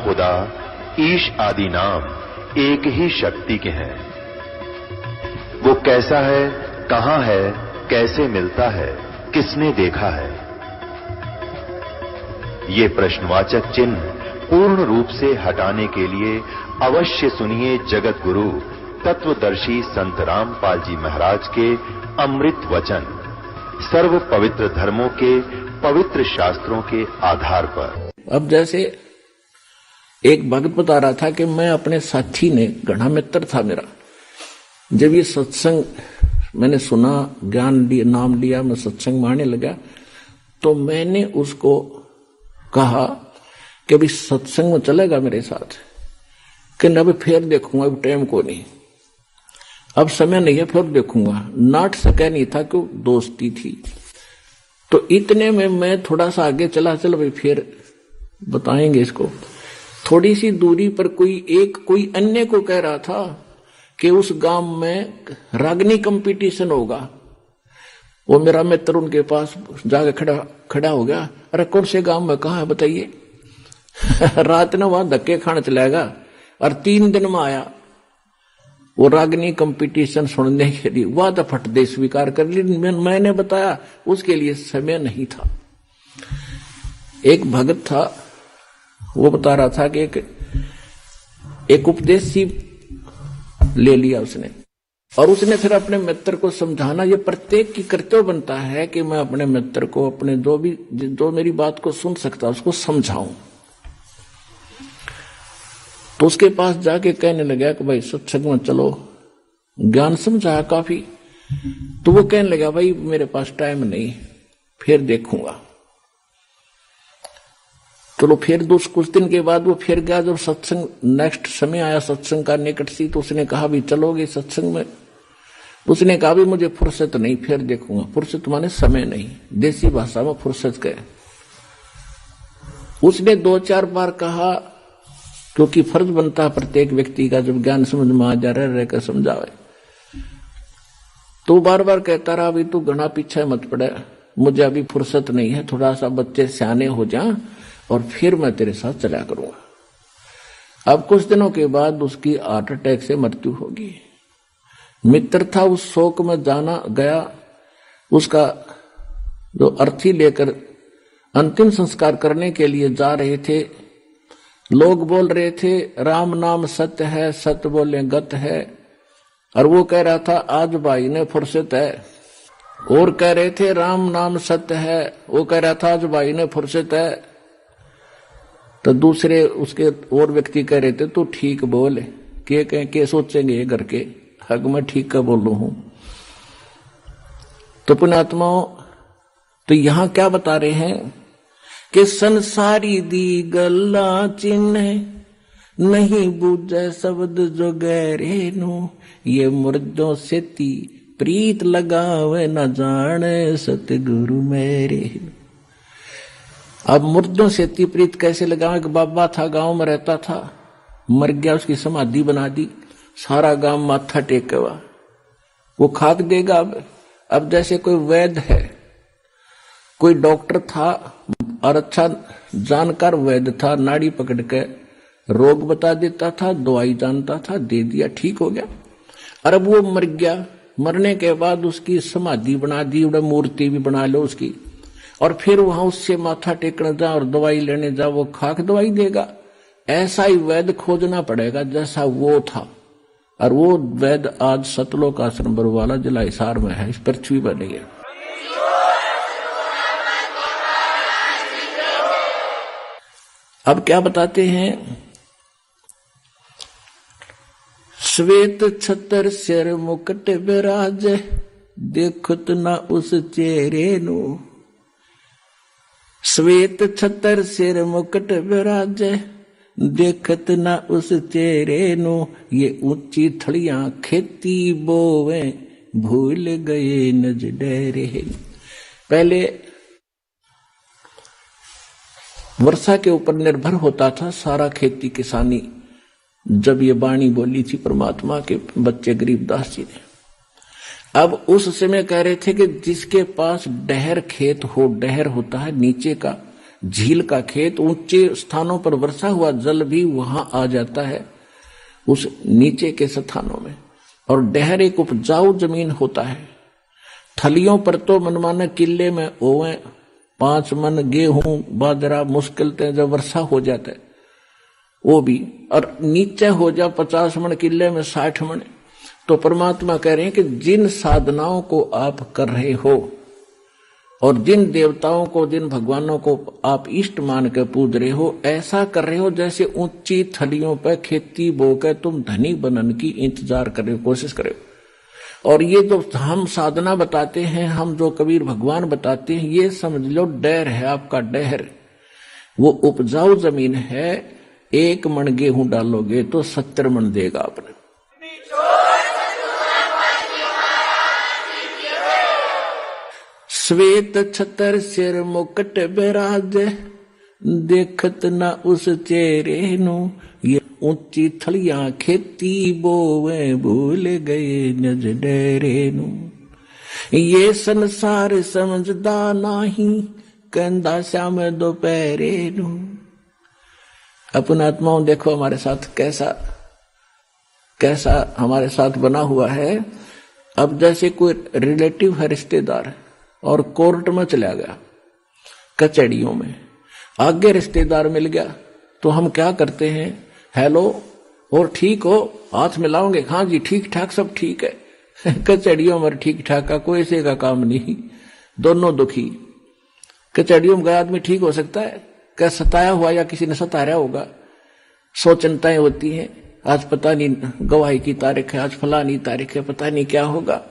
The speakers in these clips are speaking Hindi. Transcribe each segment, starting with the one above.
खुदा ईश आदि नाम एक ही शक्ति के हैं। वो कैसा है, कहां है, कैसे मिलता है, किसने देखा है? ये प्रश्नवाचक चिन्ह पूर्ण रूप से हटाने के लिए अवश्य सुनिए जगत गुरु तत्वदर्शी संत रामपाल जी महाराज के अमृत वचन, सर्व पवित्र धर्मों के पवित्र शास्त्रों के आधार पर। अब जैसे एक भक्त बता रहा था कि मैं अपने साथी ने, घना मित्र था मेरा, जब ये सत्संग मैंने सुना, ज्ञान नाम लिया, मैं सत्संग मानने लगा, तो मैंने उसको कहा कि अभी सत्संग में चलेगा मेरे साथ? कि अब फिर देखूंगा, अब टाइम को नहीं, अब समय नहीं है, फिर देखूंगा। नाट सके नहीं था कि दोस्ती थी। तो इतने में मैं थोड़ा सा आगे चला, चलो भाई फिर बताएंगे इसको। थोड़ी सी दूरी पर कोई अन्य को कह रहा था कि उस गांव में रागनी कंपटीशन होगा। वो मेरा मित्र उनके पास जाके खड़ा हो गया। अरे कौन से गांव में, कहाँ है बताइए? रात ने वहां धक्के खाने चलेगा। और 3 दिन में आया वो रागनी कंपटीशन सुनने के लिए। वह तो फट दे स्वीकार कर ली। मैंने बताया उसके लिए समय नहीं था। एक भगत था, वो बता रहा था कि एक उपदेश सी ले लिया उसने, और उसने फिर अपने मित्र को समझाना। ये प्रत्येक की कर्तव्य बनता है कि मैं अपने मित्र को, अपने जो मेरी बात को सुन सकता उसको समझाऊं। तो उसके पास जाके कहने लगा कि भाई सत्संग में चलो, ज्ञान समझाया काफी। तो वो कहने लगा भाई मेरे पास टाइम नहीं, फिर देखूंगा। चलो फिर कुछ दिन के बाद वो फिर गया। जब सत्संग नेक्स्ट समय आया, सत्संग का निकट सी, तो उसने कहा भी चलोगे सत्संग में? उसने कहा भी मुझे फुर्सत नहीं, फिर देखूंगा। फुर्सत माने समय नहीं, देसी भाषा में फुर्सत कहे। उसने 2-4 बार कहा, क्योंकि फर्ज बनता है प्रत्येक व्यक्ति का, जब ज्ञान समझ में आ जा रहकर समझावे। तो बार बार कहता रहा भी तू घना पीछे मत पड़े, मुझे अभी फुर्सत नहीं है, थोड़ा सा बच्चे सियाने हो जा और फिर मैं तेरे साथ चला करूंगा। अब कुछ दिनों के बाद उसकी हार्ट अटैक से मृत्यु होगी। मित्र था, उस शोक में जाना गया। उसका जो अर्थी लेकर अंतिम संस्कार करने के लिए जा रहे थे, लोग बोल रहे थे राम नाम सत्य है, सत्य बोले गत है। और वो कह रहा था आज भाई ने फुर्सत है। और कह रहे थे राम नाम सत्य है, वो कह रहा था आज भाई ने फुर्सत है। तो दूसरे उसके और व्यक्ति कह रहे थे तू ठीक बोल, के सोचेंगे घर के, हक मैं ठीक का बोलू हूं। तो पुण्यात्माओं, तो यहां क्या बता रहे हैं कि संसारी दी गल्ला चिन्ह नहीं बूझे शब्द जो गहरे नु, ये मुर्दों से ती प्रीत लगावे न जाने सतगुरु मेरे। अब मुर्दों से ती प्रीत कैसे लगावे? कि बाबा था, गांव में रहता था, मर गया, उसकी समाधि बना दी, सारा गांव माथा टेकेवा, वो खाक देगा। अब जैसे कोई वैद्य है, कोई डॉक्टर था और अच्छा जानकार वैद्य था, नाड़ी पकड़ के रोग बता देता था, दवाई जानता था, दे दिया, ठीक हो गया। और अब वो मर गया, मरने के बाद उसकी समाधि बना दी, मूर्ति भी बना लो उसकी, और फिर वहां उससे माथा टेकने जा और दवाई लेने जा, वो खाक दवाई देगा। ऐसा ही वैद्य खोजना पड़ेगा जैसा वो था। और वो वैद्य आज सतलोक आश्रम बरवाला जिला हिसार में है, इस पृथ्वी पर नहीं है। अब क्या बताते हैं? श्वेत छतर सिर मुकुट विराज, देखत ना उस चेहरे नु। श्वेत छतर सिर मुकुट विराज, देखत ना उस चेहरे नु। ये ऊंची थड़ियां खेती बोवे, भूल गए नज डेरे। पहले वर्षा के ऊपर निर्भर होता था सारा खेती किसानी। जब ये वाणी बोली थी परमात्मा के बच्चे गरीबदास जी ने, अब उस समय कह रहे थे कि जिसके पास डहर खेत हो, डहर होता है नीचे का, झील का खेत, ऊंचे स्थानों पर वर्षा हुआ जल भी वहां आ जाता है उस नीचे के स्थानों में। और डहर एक उपजाऊ जमीन होता है। थलियों पर तो मनमाने किले में ओवे 5 मन गेहूं बाजरा मुश्किल से जब वर्षा हो जाता है वो भी, और नीचे हो जा 50 मन किले में 60 मन। तो परमात्मा कह रहे हैं कि जिन साधनाओं को आप कर रहे हो और जिन देवताओं को, जिन भगवानों को आप इष्ट मान के पूज रहे हो, ऐसा कर रहे हो जैसे ऊंची थलियों पर खेती बो के तुम धनी बनने की इंतजार कर रहे हो, कोशिश कर रहे हो। और ये जो हम साधना बताते हैं, हम जो कबीर भगवान बताते हैं, ये समझ लो डहर है आपका, डहर। वो उपजाऊ जमीन है। 1 मन गेहूं डालोगे तो 70 मन देगा आपने। श्वेत छतर सिर मुकुट बिराजे, देखत ना उस चेहरे नु। ये ऊंची थलियां खेती बोवे, भूल गए नज डेरे नु। ये संसार समझदा नाही, कंदा श्याम दोपहरे नु। अपन आत्माओं देखो हमारे साथ कैसा हमारे साथ बना हुआ है। अब जैसे कोई रिलेटिव है, रिश्तेदार, और कोर्ट में चला गया, कचहरियों में आगे रिश्तेदार मिल गया, तो हम क्या करते हैं, हेलो और ठीक हो, हाथ मिलाओगे, हाँ जी ठीक ठाक सब ठीक है। कचहरियों में ठीक ठाक का कोई से का काम नहीं, दोनों दुखी। कचहरियों में गया आदमी ठीक हो सकता है क्या? सताया हुआ या किसी ने सताया होगा। 100 चिंताएं होती हैं, आज पता नहीं गवाही की तारीख है, आज फलानी तारीख है, पता नहीं क्या होगा।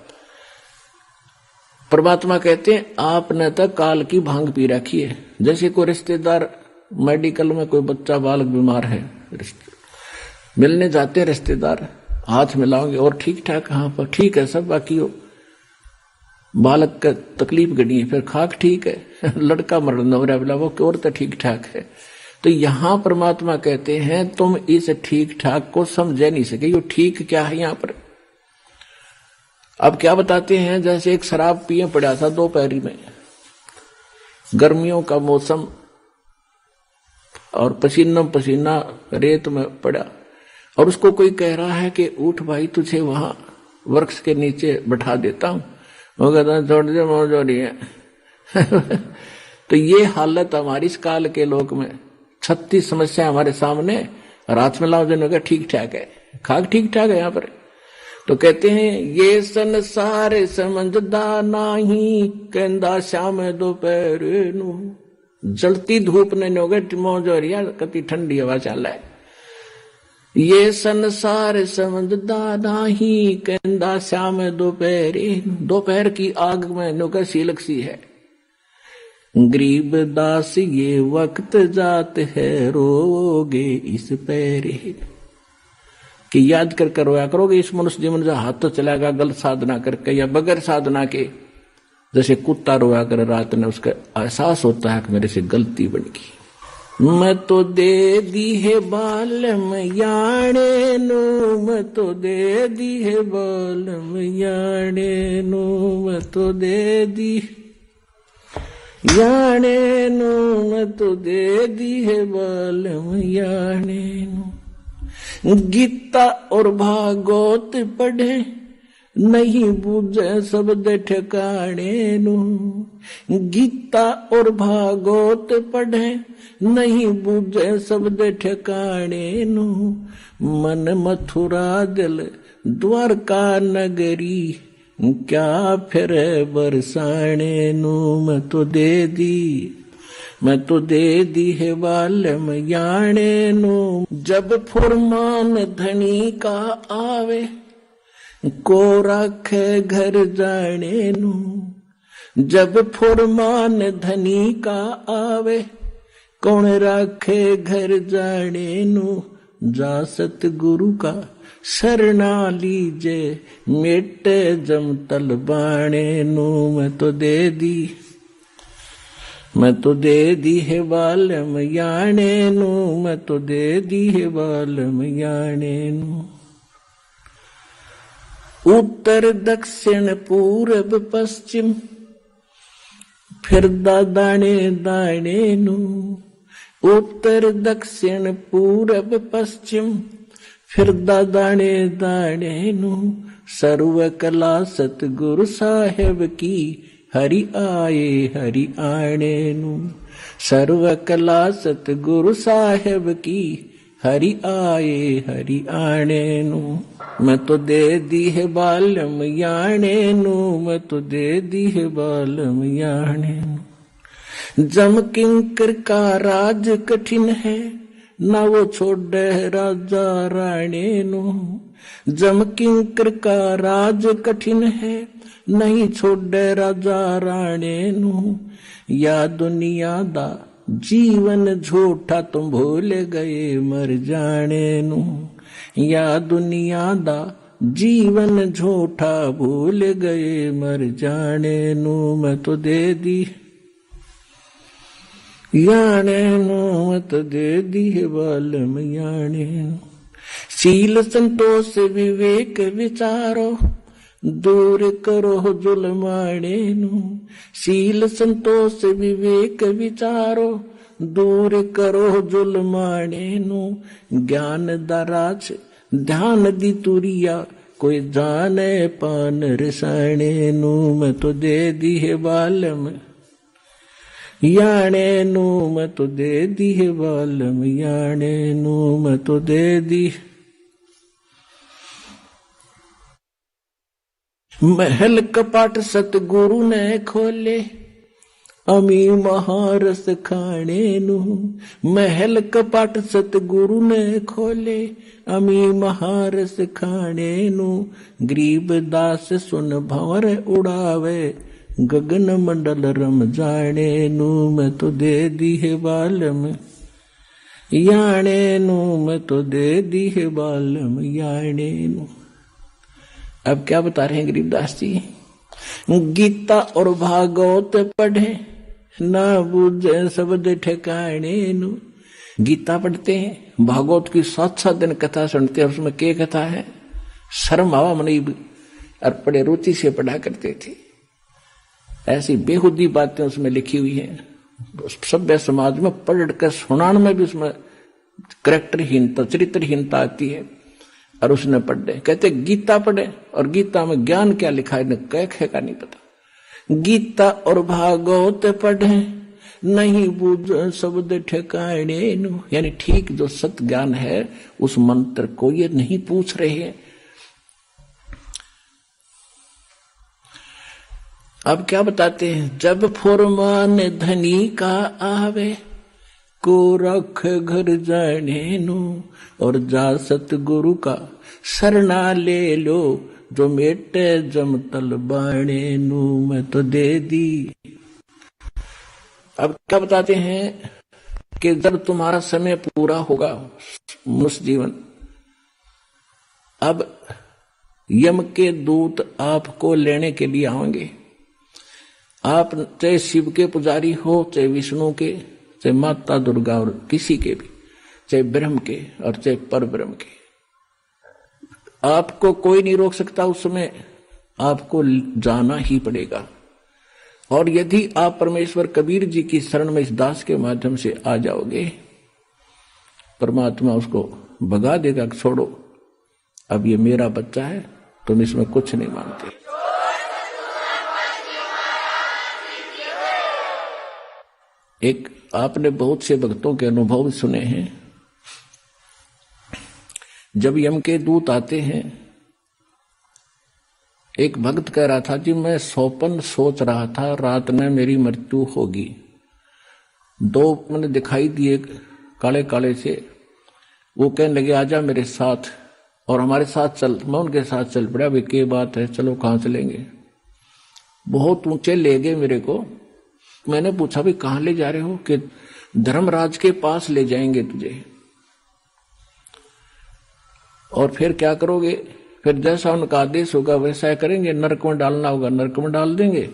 परमात्मा कहते हैं आपने तो काल की भांग पी रखी है। जैसे कोई रिश्तेदार मेडिकल में कोई बच्चा बालक बीमार है, मिलने जाते हैं रिश्तेदार, हाथ मिलाओगे और ठीक ठाक, हाँ पर ठीक है सब, बाकी हो बालक का तकलीफ गड़ी है, फिर खाक ठीक है, लड़का मर नवरा बिला वो और तो ठीक ठाक है। तो यहां परमात्मा कहते हैं तुम इस ठीक ठाक को समझ नहीं सके। ये ठीक क्या है यहां पर? अब क्या बताते हैं, जैसे एक शराब पिए पड़ा था दोपहरी में, गर्मियों का मौसम, और पसीना रेत में पड़ा, और उसको कोई कह रहा है कि उठ भाई तुझे वहां वृक्ष के नीचे बैठा देता हूं। वो कहता छोड़ दे मौज हो रही है। तो ये हालत हमारी इस काल के लोक में, 36 समस्या हमारे सामने, रात में लाओ जिन्होंने कहा ठीक ठाक है, खाक ठीक ठाक है यहाँ पर। तो कहते हैं ये संसार समझदा नाही, कहंदा श्याम दोपहर नू। जलती धूप ने नोगे मौज हो रही है, कति ठंडी हवा चल है। ये संसार समझदा नाही, कहंदा श्याम दोपहर। दोपहर की आग में नोगा सीलक सी है। गरीब दास ये वक्त जात है, रोगे इस पैरे। कि याद कर रोया करोगे इस मनुष्य जीवन जो हाथ तो चलाएगा गलत साधना करके या बगैर साधना के। जैसे कुत्ता रोया कर रात ने, उसका एहसास होता है कि मेरे से गलती बन गई। मैं तो दे दी है बालम याणे नु, मैं तो दे दी है बालम याणे नु, मैं तो दे दी याणे नु, मैं तो दे दी है बालम याणे नु। गीता और भागवत पढ़े, नहीं बूझे शब्द ठिकाने नु। गीता और भागवत पढ़े, नहीं बूझे शब्द ठिकाने नु। मन मथुरा दिल द्वारका नगरी, क्या फिर बरसाने नु। मैं तो दे दी है बालम याणे नु। जब फुरमान धनी का आवे, को राखे घर जाने नु। जब फुरमान धनी का आवे, कौन राखे घर जाने नु। जा सतगुरु का शरणा लीजे, मेटे जमतल बाणे नु। मैं तो दे दी है बालम याणे नु, मैं तो दे दी है बालम याणे नु। उत्तर दक्षिण पूर्व पश्चिम, फिरदा दाणे दाणे नू, उत्तर दक्षिण पूरब पश्चिम, फिरदा दाणे दाणे नू, सर्व कला सतगुरु साहेब की, हरि आए हरि आने नू, सर्व कला सतगुरु साहेब की, हरि आए हरि आने नू। मैं तो दे दी है बालम याने नू, मैं तो दे दी है बालम याने नू। जम किंकर का राज कठिन है, ना वो छोड़े राजा राणे नू। जम किंकर का राज कठिन है, नहीं छोड़े राजा राणे नू। या दुनिया दा जीवन झूठा तुम भूल गए मर जाने नू। या दुनिया दा जीवन झूठा भूल गए मर जाने नू। मैं तो दे दी याने नू, मैं तो दे दी बालम याने नू। शील संतोष विवेक विचारो, दूर करो जुल्माने नू। शील संतोष विवेक विचारो, दूर करो जुल्माने नू। ज्ञान दराज ध्यान दी तुरिया, कोई जाने पान रसाने नू। मैं तो दे दी है बालम याने नू, मैं तो दे दी है बालम याने नू। मैं तो दे दी। महल कपाट सतगुरु ने खोले, अमी महारस खाने नू। महल कपाट सतगुरु ने खोले, अमी महारस खाने नू। गरीब दास सुन भंवर उड़ावे, गगन मंडल रम जाने नू। मैं तो दे दी है बालम याने नू, मैं तो दे दी है बालम याने नू। अब क्या बता रहे हैं गरीबदास जी? गीता और भागवत पढ़े, ना बूझे शब्द ठिकाने नू। गीता पढ़ते हैं, भागवत की 7-7 दिन कथा सुनते हैं। उसमें क्या कथा है? शर्म आवा मनी और बड़े रुचि से पढ़ा करते थे। ऐसी बेहुदी बातें उसमें लिखी हुई हैं। सभ्य समाज में पढ़ कर सुनाने में भी उसमें कैरेक्टरहीनता चरित्रहीनता आती है। और उसने पढ़े, कहते गीता पढ़े, और गीता में ज्ञान क्या लिखा है कह का नहीं पता। गीता और भागवत पढ़े, नहीं बूझ शब्द ठिकाने नू। यानी ठीक जो सत ज्ञान है उस मंत्र को ये नहीं पूछ रहे हैं। अब क्या बताते हैं? जब फुरमान धनी का आवे, को रख घर जाने नू। और जा सतगुरु का शरणा ले लो, जो मेटे जमतल बाणे नू। मैं तो दे दी। अब क्या बताते हैं कि जब तुम्हारा समय पूरा होगा मनुष्य जीवन, अब यम के दूत आपको लेने के लिए आएंगे। आप चाहे शिव के पुजारी हो, चाहे विष्णु के, चाहे माता दुर्गा और किसी के भी, चाहे ब्रह्म के और चाहे पर ब्रह्म के, आपको कोई नहीं रोक सकता। उस समय आपको जाना ही पड़ेगा। और यदि आप परमेश्वर कबीर जी की शरण में इस दास के माध्यम से आ जाओगे, परमात्मा उसको भगा देगा, छोड़ो अब ये मेरा बच्चा है, तुम इसमें कुछ नहीं मानते। एक आपने बहुत से भक्तों के अनुभव सुने हैं। जब यम के दूत आते हैं, एक भक्त कह रहा था कि मैं स्वप्न सोच रहा था रात में मेरी मृत्यु होगी। 2 मैंने दिखाई दिए काले काले से। वो कहने लगे आजा मेरे साथ, और हमारे साथ चल। मैं उनके साथ चल पड़ा। भाई क्या बात है, चलो कहाँ चलेंगे? बहुत ऊंचे ले गए मेरे को। मैंने पूछा भाई कहाँ ले जा रहे हो? कि धर्मराज के पास ले जाएंगे तुझे। और फिर क्या करोगे? फिर जैसा उनका आदेश होगा वैसा करेंगे। नरक में डालना होगा नरक में डाल देंगे,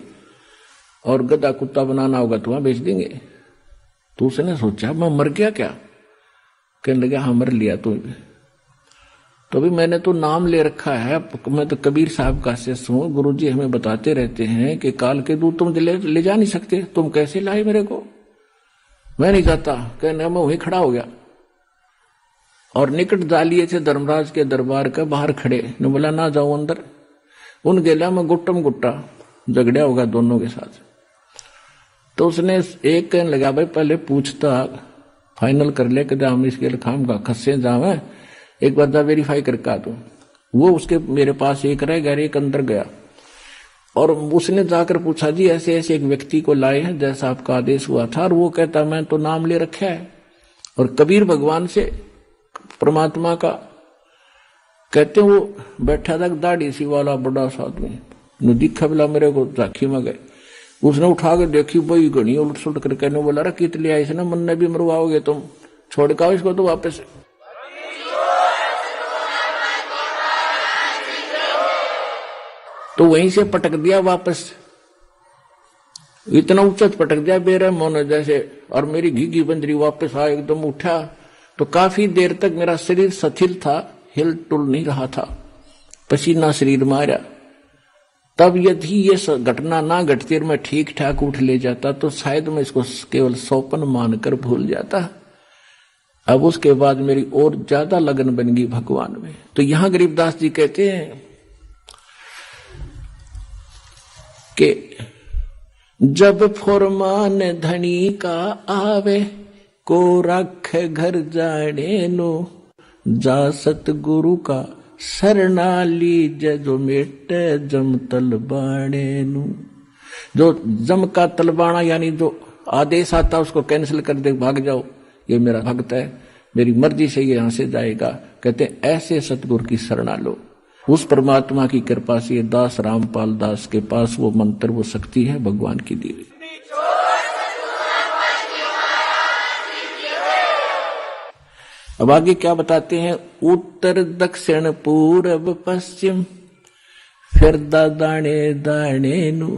और गधा कुत्ता बनाना होगा तो वहां बेच देंगे। तो उसने सोचा मैं मर गया क्या? कहने लगा हाँ मर लिया तो भी मैंने तो नाम ले रखा है, मैं तो कबीर साहब का शिष्य हूं, गुरुजी हमें बताते रहते हैं कि काल के दूत तुम ले जा नहीं सकते, तुम कैसे लाए मेरे को, मैं नहीं जाता। कहने मैं वहीं खड़ा हो गया और निकट डालिए थे धर्मराज के दरबार का, बाहर खड़े ने बोला ना जाओ अंदर। उन गेला में गुट्टम गुट्टा झगड़ा होगा दोनों के साथ। तो उसने एक कहने लगा भाई पहले पूछता फाइनल कर ले कि हम इसके खाम का खस्से जावे, एक बार वेरीफाई करके आ दो। वो उसके मेरे पास एक रह गया, एक अंदर गया और उसने जाकर पूछा जी ऐसे ऐसे एक व्यक्ति को लाए हैं जैसा आपका आदेश हुआ था, और वो कहता मैं तो नाम ले रखा है। और कबीर भगवान से परमात्मा का कहते वो बैठा था दाढ़ी सी वाला बड़ा सा आदमी, दिखा बिला मेरे को झांकी में गए। उसने उठा के देखी भाई घनी उलट सुलट कर कहने बोला रे कित लिया इसने, मन ने भी मरवाओगे तुम, छोड़ के आओ इसको तो वापस। तो वहीं से पटक दिया वापस, इतना ऊंचा पटक दिया बेरहम होने जैसे, और मेरी घीघी बंदरी वापस आ एकदम उठा। तो काफी देर तक मेरा शरीर शिथिल था, हिल टुल नहीं रहा था, पसीना शरीर मारा। तब यदि ये घटना ना घटती और मैं ठीक ठाक उठ ले जाता तो शायद मैं इसको केवल सौपन मानकर भूल जाता। अब उसके बाद मेरी और ज्यादा लगन बन गई भगवान में। तो यहां गरीबदास जी कहते हैं कि जब फुरमान धनी का आवे को रख घर जाने नो, जा सतगुरु का शरणा लीज जो मेटे जम तलबाणे नु। जो जम का तलबाना यानी जो आदेश आता उसको कैंसिल कर दे, भाग जाओ, ये मेरा भक्त है, मेरी मर्जी से ये यहां से जाएगा। कहते हैं ऐसे सतगुरु की शरणा लो। उस परमात्मा की कृपा से दास रामपाल दास के पास वो मंत्र वो शक्ति है भगवान की दी हुई। अब आगे क्या बताते हैं, उत्तर दक्षिण पूर्व पश्चिम फिरदा दाणे दाणे नु,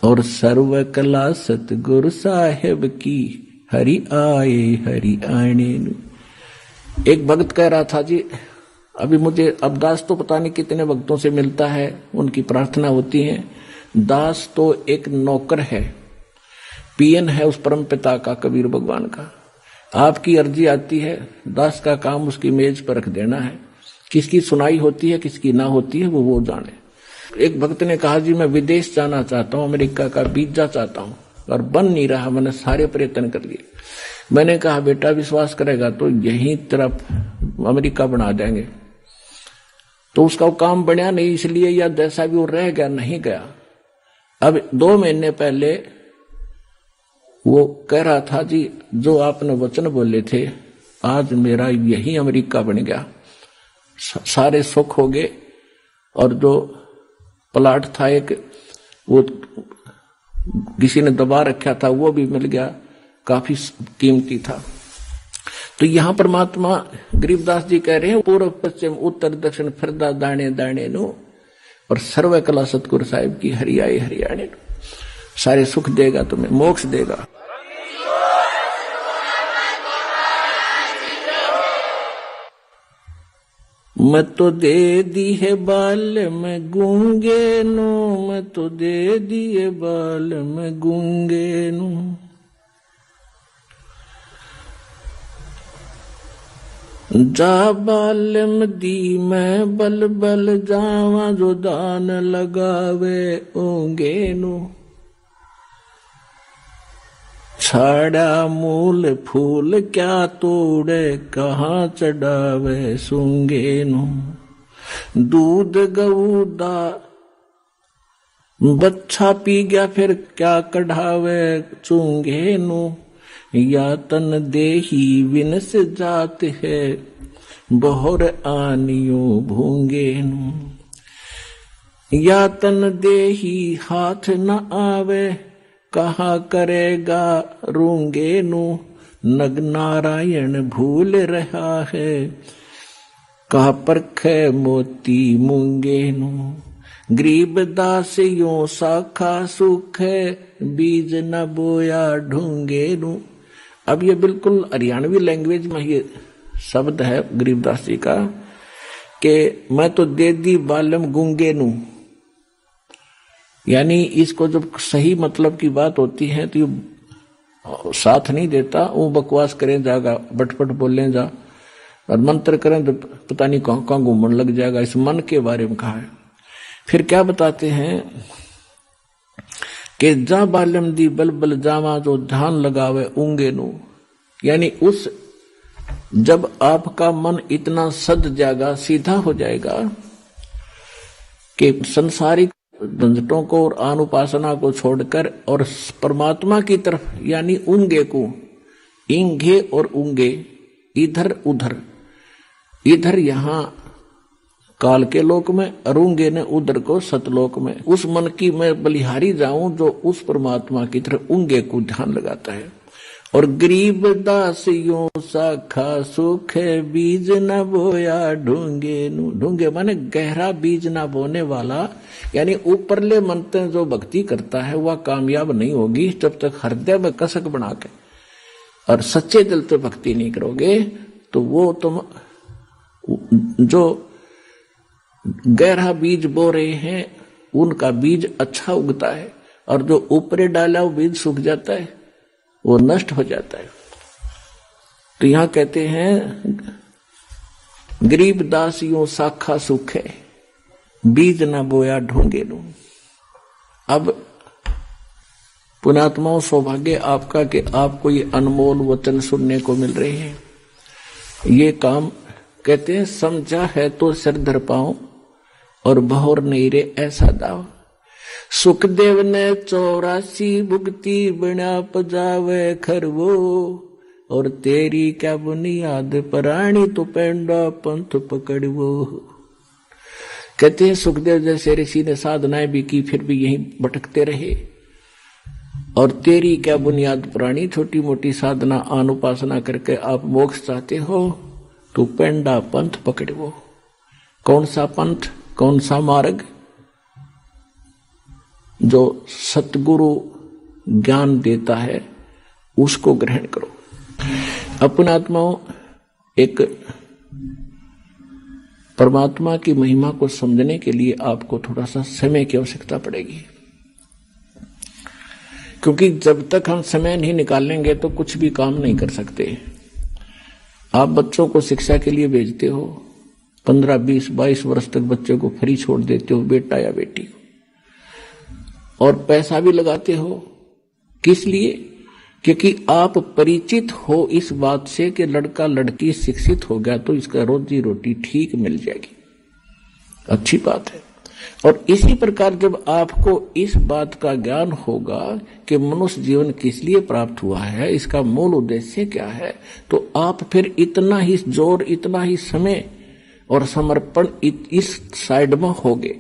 और सर्व कला सतगुरु साहेब की हरि आए हरि आने नु। एक भक्त कह रहा था जी अभी मुझे, अब दास तो पता नहीं कितने भक्तों से मिलता है, उनकी प्रार्थना होती है। दास तो एक नौकर है, पीएन है उस परम पिता का, कबीर भगवान का। आपकी अर्जी आती है, दास का काम उसकी मेज पर रख देना है। किसकी सुनाई होती है किसकी ना होती है वो जाने। एक भक्त ने कहा जी मैं विदेश जाना चाहता हूं, अमेरिका का वीजा चाहता हूं, और बन नहीं रहा, मैंने सारे प्रयत्न कर लिए। मैंने कहा बेटा विश्वास करेगा तो यहीं तरफ अमेरिका बना देंगे। तो उसका काम बनया नहीं, इसलिए या जैसा भी वो रह गया, नहीं गया। अब 2 महीने पहले वो कह रहा था जी जो आपने वचन बोले थे आज मेरा यही अमेरिका बन गया, सारे सुख हो गए, और जो प्लाट था एक वो किसी ने दबा रखा था वो भी मिल गया, काफी कीमती था। तो यहां परमात्मा गरीबदास जी कह रहे हैं पूर्व पश्चिम उत्तर दक्षिण फिरदा दाणे दाणे नो, और सर्व कला सतगुरु साहिब की हरियाए हरियाणे नो। सारे सुख देगा तुम्हें, मोक्ष देगा। मैं तो दे दी है बाल में गूंगे नो, मैं तो दे दिए बाल में गूंगे नो। जा बालम दी मैं बल बल जावा, जो दान लगावे ओंगे नो। छाड़ा मूल फूल क्या तोड़े, कहाँ चढ़ावे सूंगे नो। दूध गऊदा बच्चा पी गया फिर क्या कढ़ावे चूंगे नो। या तन देही विनस जात है, बहुर आनियो भूंगे नु। या तन देही हाथ न आवे, कहा करेगा रूंगे नु। नग नारायण भूल रहा है, कहा परखे मोती मूंगे नु। गरीब दास यो शाखा सुख है, बीज न बोया ढूंगे नु। अब ये बिल्कुल हरियाणवी लैंग्वेज में ये शब्द है गरीबदास जी का कि मैं तो दे दी बालम गूंगे नू, यानी इसको जब सही मतलब की बात होती है तो ये साथ नहीं देता, वो बकवास करें जाएगा, बटपट बोलने जा और मंत्र करें तो पता नहीं कहां कहां घूमने लग जाएगा। इस मन के बारे में कहा है। फिर क्या बताते हैं कि जा बालम दी बलबल जावा जो ध्यान लगावे ऊंगे नू, यानी उस जब आपका मन इतना सद जाएगा, सीधा हो जाएगा कि संसारिक झंझटों को और अनुपासना को छोड़कर और परमात्मा की तरफ, यानी ऊंगे को, इंगे और ऊंगे, इधर उधर, इधर यहां काल के लोक में, अरूंगे ने उधर को सतलोक में, उस मन की मैं बलिहारी जाऊं जो उस परमात्मा की तरफ ऊंगे को ध्यान लगाता है। और गरीब दास यूं साखा सूखे बीज न बोया ढूंगे नू, ढूंगे माने गहरा बीज ना बोने वाला, यानी ऊपरले मन से जो भक्ति करता है वह कामयाब नहीं होगी जब तक हृदय में कसक बना के और सच्चे दिल से भक्ति नहीं करोगे। तो वो तुम जो गहरा बीज बो रहे हैं उनका बीज अच्छा उगता है, और जो ऊपरे डाला वो बीज सूख जाता है, वो नष्ट हो जाता है। तो यहां कहते हैं गरीब दास यूं साखा सूखे बीज ना बोया ढूंगे नू। अब पुण्यात्माओं, सौभाग्य आपका कि आपको ये अनमोल वचन सुनने को मिल रहे हैं। ये काम कहते हैं समझा है तो सिर धर पाऊं और बहोर नहीं रे ऐसा दाव। सुखदेव ने 84 भुगती बिना पजावे खरवो, और तेरी क्या बुनियाद प्राणी तो पेंडा पंथ पकड़वो। कहते हैं सुखदेव जैसे ऋषि ने साधनाएं भी की फिर भी यहीं भटकते रहे, और तेरी क्या बुनियाद प्राणी, छोटी मोटी साधना अनुपासना करके आप मोक्ष चाहते हो तो पेंडा पंथ पकड़वो। कौन सा पंथ, कौन सा मार्ग? जो सतगुरु ज्ञान देता है उसको ग्रहण करो। अपने आत्माओं, एक परमात्मा की महिमा को समझने के लिए आपको थोड़ा सा समय की आवश्यकता पड़ेगी, क्योंकि जब तक हम समय नहीं निकालेंगे तो कुछ भी काम नहीं कर सकते। आप बच्चों को शिक्षा के लिए भेजते हो, 15, 20, 22 वर्ष तक बच्चे को फ्री छोड़ देते हो, बेटा या बेटी को, और पैसा भी लगाते हो। किस लिए? क्योंकि आप परिचित हो इस बात से कि लड़का लड़की शिक्षित हो गया तो इसका रोजी रोटी ठीक मिल जाएगी, अच्छी बात है। और इसी प्रकार जब आपको इस बात का ज्ञान होगा कि मनुष्य जीवन किस लिए प्राप्त हुआ है, इसका मूल उद्देश्य क्या है, तो आप फिर इतना ही जोर, इतना ही समय और समर्पण इस साइड में होगे।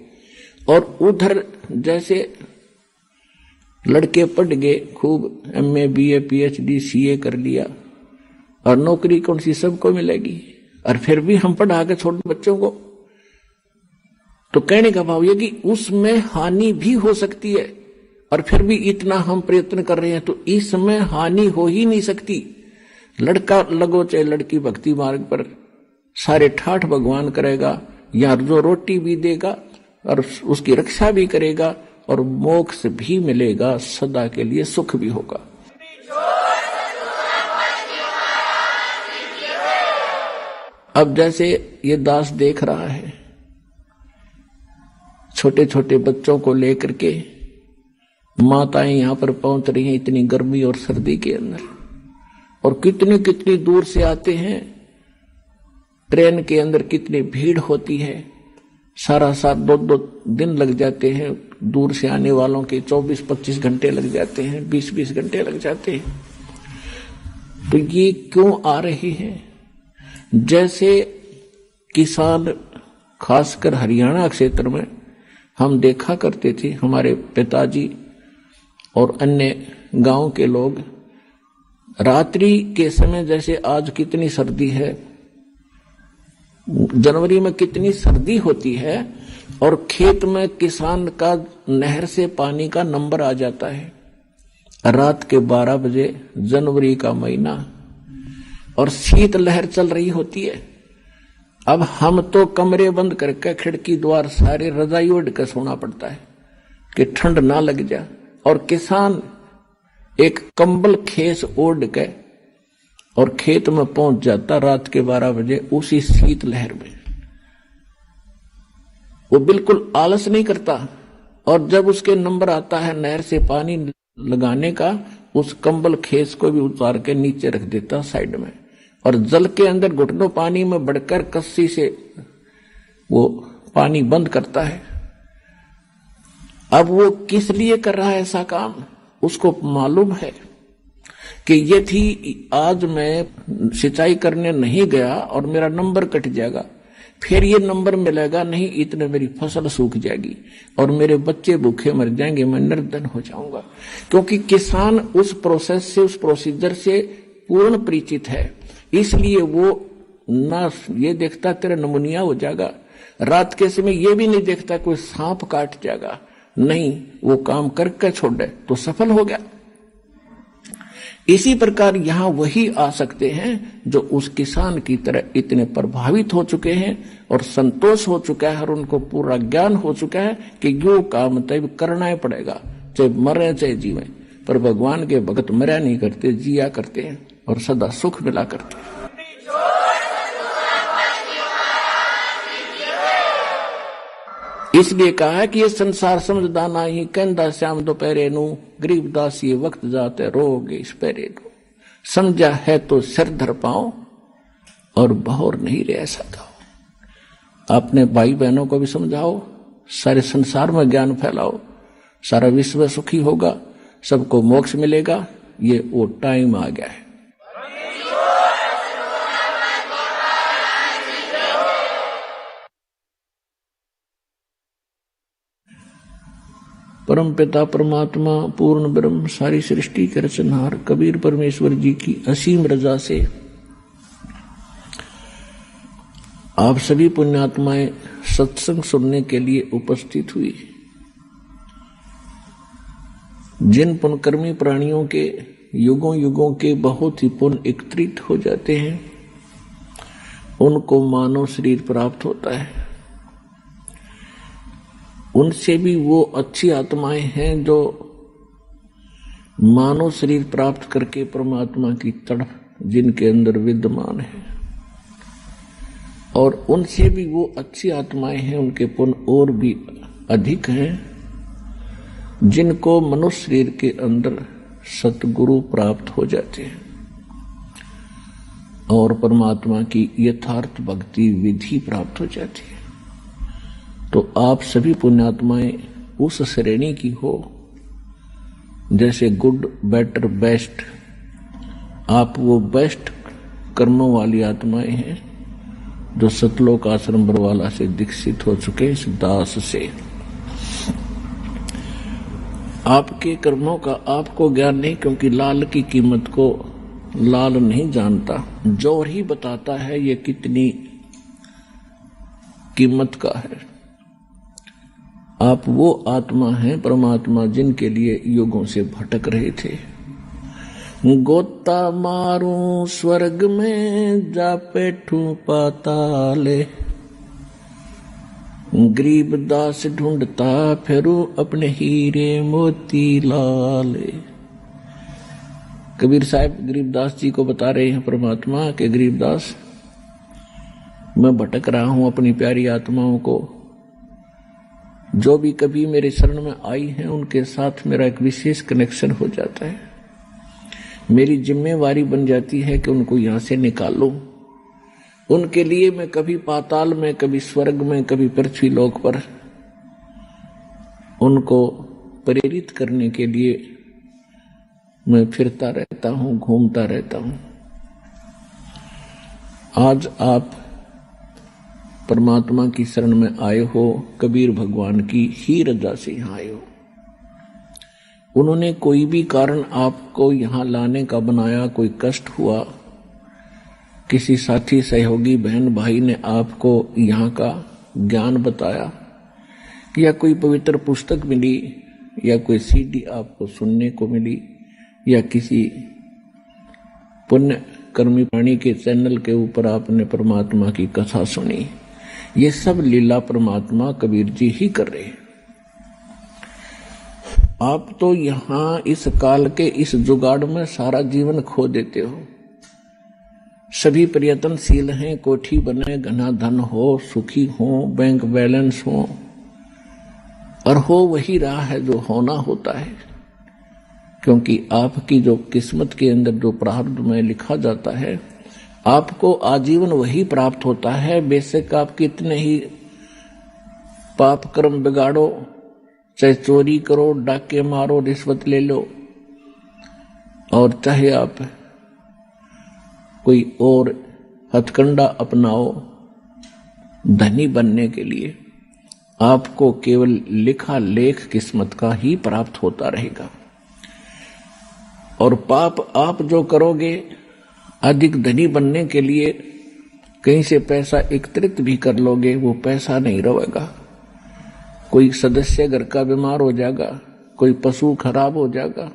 और उधर जैसे लड़के पढ़ गए, खूब MA BA PhD CA कर लिया, और नौकरी कौन सी सबको मिलेगी, और फिर भी हम पढ़ा के छोड़ बच्चों को, तो कहने का भाव ये कि उसमें हानि भी हो सकती है, और फिर भी इतना हम प्रयत्न कर रहे हैं तो इसमें हानि हो ही नहीं सकती। लड़का लगो चाहे लड़की भक्ति मार्ग पर, सारे ठाठ भगवान करेगा, या जो रोटी भी देगा और उसकी रक्षा भी करेगा, और मोक्ष भी मिलेगा, सदा के लिए सुख भी होगा। अब जैसे ये दास देख रहा है, छोटे छोटे बच्चों को लेकर के माताएं यहां पर पहुंच रही हैं इतनी गर्मी और सर्दी के अंदर, और कितनी कितनी दूर से आते हैं। ट्रेन के अंदर कितनी भीड़ होती है, सारा साथ 2-2 दिन लग जाते हैं। दूर से आने वालों के 24-25 घंटे लग जाते हैं, 20-20 घंटे लग जाते हैं। तो ये क्यों आ रहे हैं? जैसे किसान, खासकर हरियाणा क्षेत्र में हम देखा करते थे, हमारे पिताजी और अन्य गांव के लोग, रात्रि के समय जैसे आज कितनी सर्दी है, जनवरी में कितनी सर्दी होती है, और खेत में किसान का नहर से पानी का नंबर आ जाता है रात के 12 बजे, जनवरी का महीना, और शीत लहर चल रही होती है। अब हम तो कमरे बंद करके खिड़की द्वार सारे रजाई ओढ़ कर सोना पड़ता है कि ठंड ना लग जाए, और किसान एक कंबल खेस ओढ़ के और खेत में पहुंच जाता रात के 12 बजे उसी शीत लहर में। वो बिल्कुल आलस नहीं करता, और जब उसके नंबर आता है नहर से पानी लगाने का, उस कंबल खेस को भी उतार के नीचे रख देता साइड में, और जल के अंदर घुटनों पानी में बढ़कर कस्सी से वो पानी बंद करता है। अब वो किस लिए कर रहा है ऐसा काम? उसको मालूम है कि ये थी आज मैं सिंचाई करने नहीं गया और मेरा नंबर कट जाएगा, फिर ये नंबर मिलेगा नहीं, इतने मेरी फसल सूख जाएगी और मेरे बच्चे भूखे मर जाएंगे, मैं निर्धन हो जाऊंगा। क्योंकि किसान उस प्रोसेस से, उस प्रोसीजर से पूर्ण परिचित है, इसलिए वो ना ये देखता तेरा नमूनिया हो जाएगा, रात के समय ये भी नहीं देखता कोई सांप काट जाएगा, नहीं, वो काम करके छोड़ दे तो सफल हो गया। इसी प्रकार यहां वही आ सकते हैं जो उस किसान की तरह इतने प्रभावित हो चुके हैं और संतोष हो चुका है और उनको पूरा ज्ञान हो चुका है कि यो काम तब करना ही पड़ेगा, चाहे मरे चाहे जीवे। पर भगवान के भगत मरा नहीं करते, जिया करते हैं और सदा सुख मिला करते हैं। इसलिए कहा है कि ये संसार समझदा नाही, कहंदा श्याम दोपहरे नू, गरीबदास ये वक्त जाते रोगे इस पैरे नू। समझा है तो सिर धर पाओ और बहोर नहीं रह सकाओ। अपने भाई बहनों को भी समझाओ, सारे संसार में ज्ञान फैलाओ, सारा विश्व सुखी होगा, सबको मोक्ष मिलेगा। ये वो टाइम आ गया है। परम पिता परमात्मा पूर्ण ब्रह्म सारी सृष्टि के रचनहार कबीर परमेश्वर जी की असीम रजा से आप सभी पुण्यात्माएं सत्संग सुनने के लिए उपस्थित हुई। जिन पुण्यकर्मी प्राणियों के युगों युगों के बहुत ही पुण्य एकत्रित हो जाते हैं, उनको मानव शरीर प्राप्त होता है। उनसे भी वो अच्छी आत्माएं हैं जो मानव शरीर प्राप्त करके परमात्मा की तड़प जिनके अंदर विद्यमान है, और उनसे भी वो अच्छी आत्माएं हैं, उनके पुण्य और भी अधिक हैं, जिनको मनुष्य शरीर के अंदर सतगुरु प्राप्त हो जाते हैं और परमात्मा की यथार्थ भक्ति विधि प्राप्त हो जाती है। तो आप सभी पुण्यात्माएं उस श्रेणी की हो जैसे गुड, बेटर, बेस्ट। आप वो बेस्ट कर्मों वाली आत्माएं हैं जो सतलोक आश्रम बरवाला से दीक्षित हो चुके इस दास से। आपके कर्मों का आपको ज्ञान नहीं, क्योंकि लाल की कीमत को लाल नहीं जानता, जोर ही बताता है ये कितनी कीमत का है। आप वो आत्मा हैं परमात्मा जिनके लिए युगों से भटक रहे थे। गोता मारूं स्वर्ग में जा बैठूं पाताले, गरीब दास ढूंढता फिरूं अपने हीरे मोती लाले। कबीर साहब गरीबदास जी को बता रहे हैं परमात्मा के गरीबदास, मैं भटक रहा हूं अपनी प्यारी आत्माओं को, जो भी कभी मेरे शरण में आई हैं उनके साथ मेरा एक विशेष कनेक्शन हो जाता है। मेरी जिम्मेवारी बन जाती है कि उनको यहां से निकालूं। उनके लिए मैं कभी पाताल में, कभी स्वर्ग में, कभी पृथ्वी लोक पर उनको प्रेरित करने के लिए मैं फिरता रहता हूं, घूमता रहता हूं। आज आप परमात्मा की शरण में आए हो, कबीर भगवान की ही रजा से यहां आए हो। उन्होंने कोई भी कारण आपको यहां लाने का बनाया, कोई कष्ट हुआ, किसी साथी सहयोगी बहन भाई ने आपको यहाँ का ज्ञान बताया, या कोई पवित्र पुस्तक मिली, या कोई सीडी आपको सुनने को मिली, या किसी पुण्य कर्मी प्राणी के चैनल के ऊपर आपने परमात्मा की कथा सुनी। ये सब लीला परमात्मा कबीर जी ही कर रहे हैं। आप तो यहां इस काल के इस जुगाड़ में सारा जीवन खो देते हो। सभी प्रयत्नशील हैं, कोठी बने, घना धन हो, सुखी हो, बैंक बैलेंस हो, और हो वही रहा है जो होना होता है, क्योंकि आपकी जो किस्मत के अंदर जो प्रारब्ध में लिखा जाता है आपको आजीवन वही प्राप्त होता है। बेशक आप कितने ही पाप कर्म बिगाड़ो, चाहे चोरी करो, डाके मारो, रिश्वत ले लो, और चाहे आप कोई और हथकंडा अपनाओ धनी बनने के लिए, आपको केवल लिखा लेख किस्मत का ही प्राप्त होता रहेगा। और पाप आप जो करोगे अधिक धनी बनने के लिए कहीं से पैसा एकत्रित भी कर लोगे, वो पैसा नहीं रहेगा। कोई सदस्य घर का बीमार हो जाएगा, कोई पशु खराब हो जाएगा,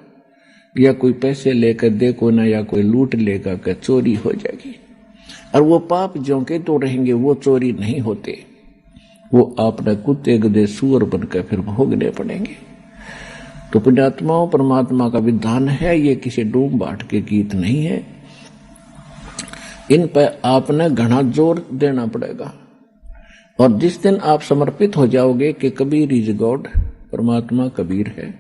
या कोई पैसे लेकर देखो ना, या कोई लूट लेगा कि चोरी हो जाएगी, और वो पाप जो के तो रहेंगे, वो चोरी नहीं होते, वो आपने कुत्ते गधे सूअर बनकर फिर भोगने पड़ेंगे। तो पुण्यात्माओं, परमात्मा का विधान है, ये किसी डूम बाट के गीत नहीं है। इन पर आपने घना जोर देना पड़ेगा। और जिस दिन आप समर्पित हो जाओगे कि कबीर इज गॉड, परमात्मा कबीर है,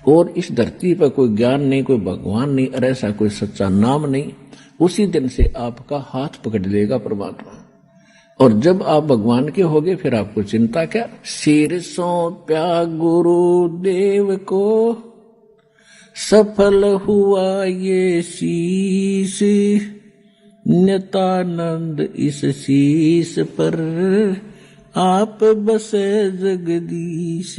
और इस धरती पर कोई ज्ञान नहीं, कोई भगवान नहीं, और ऐसा कोई सच्चा नाम नहीं, उसी दिन से आपका हाथ पकड़ लेगा परमात्मा। और जब आप भगवान के होगे फिर आपको चिंता क्या। सिर सौंप्या गुरुदेव को, सफल हुआ ये शीश, नित्यानंद इस शीश पर आप बसे जगदीश।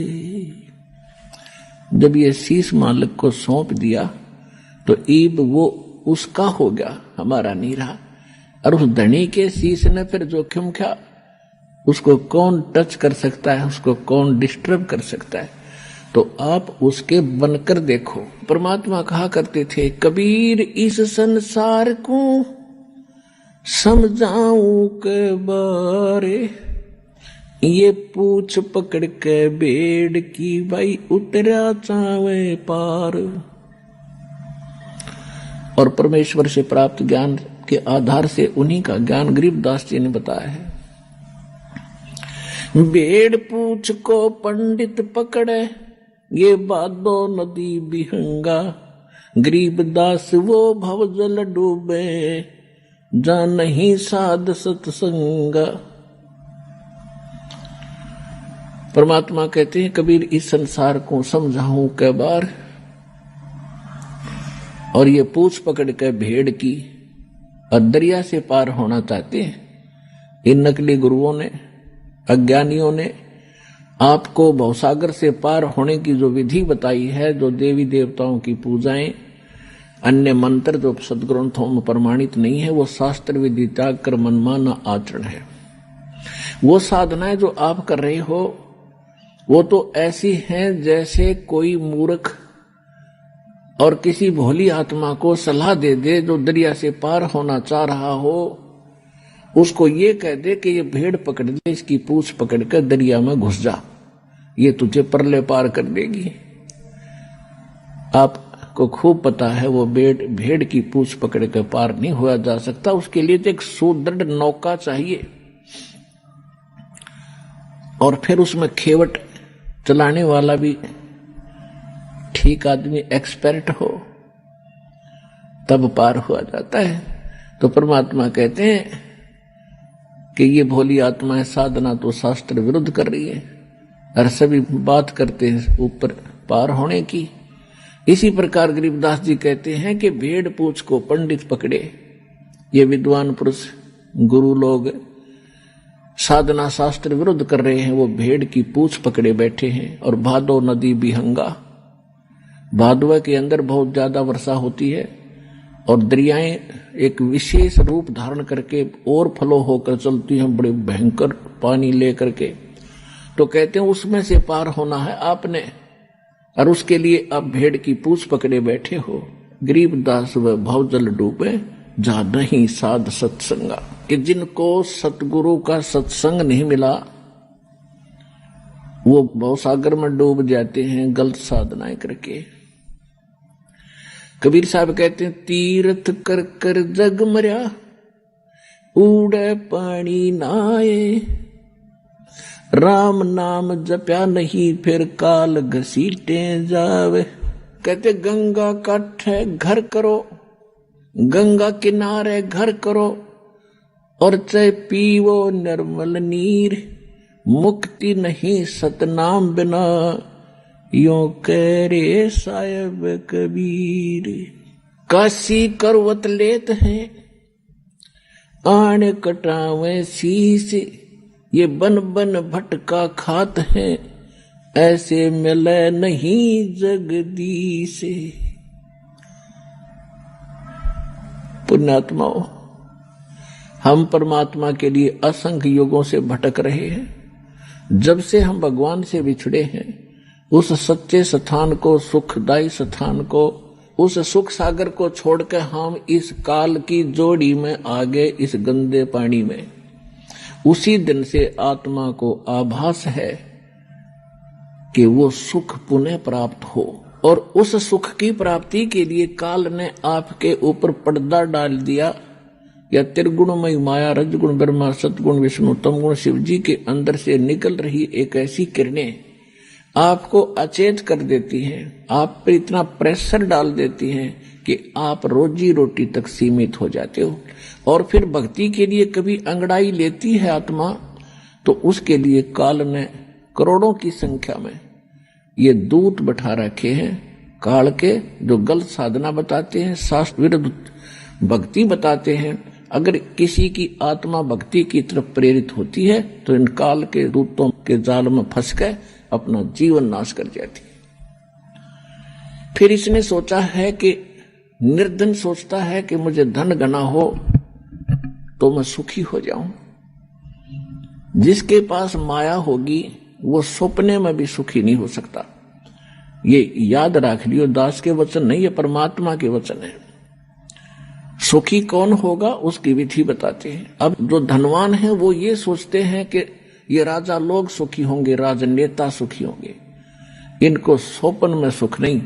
जब ये शीश मालिक को सौंप दिया तो ईब वो उसका हो गया, हमारा नहीं रहा। और उस धनी के शीश ने फिर जोखिम क्या, उसको कौन टच कर सकता है, उसको कौन डिस्टर्ब कर सकता है। तो आप उसके बनकर देखो। परमात्मा कहा करते थे, कबीर इस संसार को समझाऊं के बारे, ये पूछ पकड़ के बेड़ की भाई उतरा चावे पार। और परमेश्वर से प्राप्त ज्ञान के आधार से उन्हीं का ज्ञान गरीबदास जी ने बताया है। बेड़ पूछ को पंडित पकड़े, ये बादो नदी बिहंगा, गरीबदास वो भवजल डूबे, जा नहीं साध सत्संगा। परमात्मा कहते हैं, कबीर इस संसार को समझाऊं कै बार, और ये पूछ पकड़ के भेड़ की, और दरिया से पार होना चाहते हैं। इन नकली गुरुओं ने, अज्ञानियों ने आपको भवसागर से पार होने की जो विधि बताई है, जो देवी देवताओं की पूजाएं, अन्य मंत्र जो सदग्रंथों में प्रमाणित नहीं है, वो शास्त्र विधि त्याग कर मनमाना आचरण है। वो साधनाएं जो आप कर रहे हो वो तो ऐसी हैं जैसे कोई मूर्ख और किसी भोली आत्मा को सलाह दे दे जो दरिया से पार होना चाह रहा हो, उसको ये कह दे कि ये भेड़ पकड़ दे, इसकी पूंछ पकड़ कर दरिया में घुस जा, ये तुझे परले पार कर देगी। आपको खूब पता है वो भेड़ की पूंछ पकड़ कर पार नहीं हुआ जा सकता। उसके लिए तो एक सुदृढ़ नौका चाहिए, और फिर उसमें खेवट चलाने वाला भी ठीक आदमी, एक्सपर्ट हो, तब पार हुआ जाता है। तो परमात्मा कहते हैं कि ये भोली आत्माएं साधना तो शास्त्र विरुद्ध कर रही है, और सभी बात करते हैं ऊपर पार होने की। इसी प्रकार गरीबदास जी कहते हैं कि भेड़ पूछ को पंडित पकड़े, ये विद्वान पुरुष गुरु लोग साधना शास्त्र विरुद्ध कर रहे हैं, वो भेड़ की पूंछ पकड़े बैठे हैं। और भादो नदी बिहंगा, भादवा के अंदर बहुत ज्यादा वर्षा होती है और दरियाएं एक विशेष रूप धारण करके और फ्लो होकर चलती हैं, बड़े भयंकर पानी लेकर के। तो कहते हैं उसमें से पार होना है आपने, और उसके लिए आप भेड़ की पूंछ पकड़े बैठे हो। गरीबदास व भवजल डूबे, जा नहीं साध सत्संगा, कि जिनको सतगुरु का सत्संग नहीं मिला वो भवसागर में डूब जाते हैं गलत साधनाएं करके। कबीर साहब कहते हैं, तीर्थ कर कर जग मर्या, उड़े पानी नाए, राम नाम जप्या नहीं फिर काल घसीटे जावे। कहते गंगा काठे घर करो, गंगा किनारे घर करो, और चाहे पीवो निर्मल नीर, मुक्ति नहीं सतनाम बिना, यों कह रे साहिब कबीर। काशी करवत लेत हैं, आण कटावे शीश, ये बन बन भटका खात है, ऐसे मिले नहीं जगदीश। पुण्यात्माओं, हम परमात्मा के लिए असंख्य युगों से भटक रहे हैं। जब से हम भगवान से बिछड़े हैं, उस सच्चे स्थान को, सुखदायी स्थान को, उस सुख सागर को छोड़कर हम इस काल की जोड़ी में आ गए, इस गंदे पानी में। उसी दिन से आत्मा को आभास है कि वो सुख पुनः प्राप्त हो, और उस सुख की प्राप्ति के लिए काल ने आपके ऊपर पर्दा डाल दिया, या त्रिगुणमय माया, रजगुण ब्रह्मा, सतगुण विष्णु, तमगुण शिव जी के अंदर से निकल रही एक ऐसी किरणें आपको अचेत कर देती हैं, आप पर इतना प्रेशर डाल देती हैं कि आप रोजी रोटी तक सीमित हो जाते हो। और फिर भक्ति के लिए कभी अंगड़ाई लेती है आत्मा, तो उसके लिए काल ने करोड़ों की संख्या में ये दूत बैठा रखे हैं काल के, जो गलत साधना बताते हैं, शास्त्र विरुद्ध भक्ति बताते हैं। अगर किसी की आत्मा भक्ति की तरफ प्रेरित होती है तो इन काल के दूतों के जाल में फंस कर अपना जीवन नाश कर जाती है। फिर इसने सोचा है कि निर्धन सोचता है कि मुझे धन घना हो तो मैं सुखी हो जाऊं। जिसके पास माया होगी वो सपने में भी सुखी नहीं हो सकता। ये याद रख लियो, दास के वचन नहीं, ये परमात्मा के वचन है। सुखी कौन होगा उसकी विधि बताते हैं। अब जो धनवान है वो ये सोचते हैं कि ये राजा लोग सुखी होंगे, राजनेता सुखी होंगे, इनको सोपन में सुख नहीं।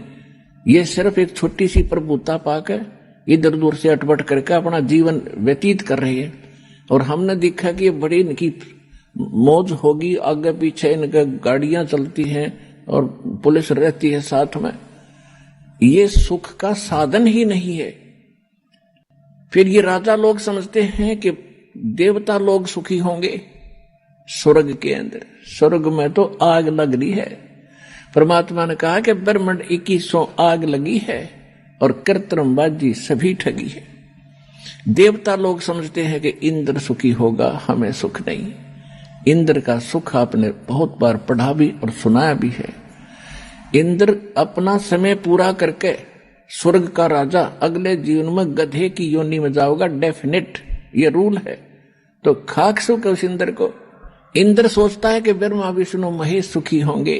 ये सिर्फ एक छोटी सी प्रभुता पाकर इधर उधर से अटपट करके अपना जीवन व्यतीत कर रहे हैं। और हमने देखा कि ये बड़ी इनकी मौज होगी, आगे पीछे इनके गाड़ियां चलती हैं और पुलिस रहती है साथ में। ये सुख का साधन ही नहीं है। फिर ये राजा लोग समझते हैं कि देवता लोग सुखी होंगे स्वर्ग के अंदर। स्वर्ग में तो आग लग रही है। परमात्मा ने कहा कि ब्रह्मांड 2100 आग लगी है और कृत्रिमबाजी सभी ठगी है। देवता लोग समझते हैं कि इंद्र सुखी होगा, हमें सुख नहीं। इंद्र का सुख आपने बहुत बार पढ़ा भी और सुनाया भी है। इंद्र अपना समय पूरा करके स्वर्ग का राजा अगले जीवन में गधे की योनि में जाओगा, डेफिनेट, ये रूल है। तो खाक सुख उस इंद्र को। इंद्र सोचता है कि ब्रह्मा विष्णु महेश सुखी होंगे।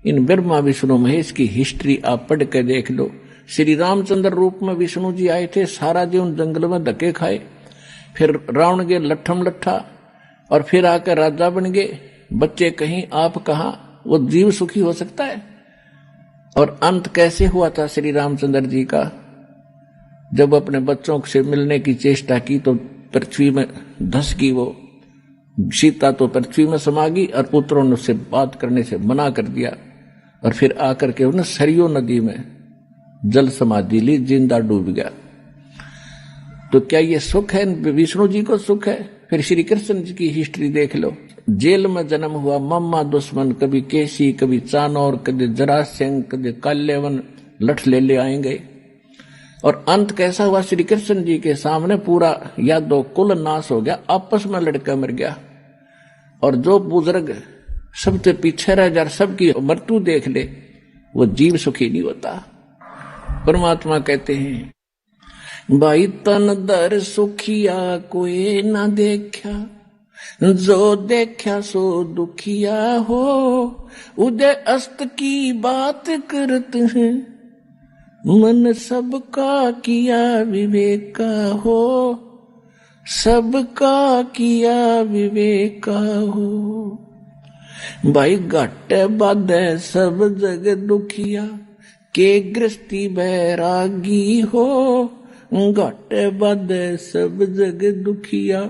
इन ब्रह्मा विष्णु महेश की हिस्ट्री आप पढ़ के देख लो। श्री रामचंद्र रूप में विष्णु जी आए थे, सारा जीवन जंगल में धक्के खाए, फिर रावण के लट्ठम लट्ठा, और फिर आकर राजा बन गए। बच्चे कहीं आप कहां, वो जीव सुखी हो सकता है? और अंत कैसे हुआ था श्री रामचंद्र जी का? जब अपने बच्चों से मिलने की चेष्टा की तो पृथ्वी में धस गई वो सीता, तो पृथ्वी में समा गई और पुत्रों ने उससे बात करने से मना कर दिया। और फिर आकर के उन्हें सरयू नदी में जल समाधि ली, जिंदा डूब गया। तो क्या ये सुख है? विष्णु जी को सुख है? फिर श्री कृष्ण जी की हिस्ट्री देख लो। जेल में जन्म हुआ, मम्मा दुश्मन, कभी केसी, कभी चानौर, कभी जरासंध, कभी काल्यवन, लठ ले आएंगे। और अंत कैसा हुआ? श्री कृष्ण जी के सामने पूरा यादव कुल नाश हो गया, आपस में लड़का मर गया। और जो बुजुर्ग सबसे पीछे रह जा, सबकी मृत्यु देख ले, वो जीव सुखी नहीं होता। परमात्मा कहते हैं, भाई तन दर सुखिया कोई ना देखा, जो देखा सो दुखिया हो, उदय अस्त की बात करते हैं, मन सबका किया विवेक का हो, सबका किया विवेक का हो। भाई घट बाधे सब जग दुखिया, के गृहस्थी बैरागी हो। घट बाधे सब जग दुखिया,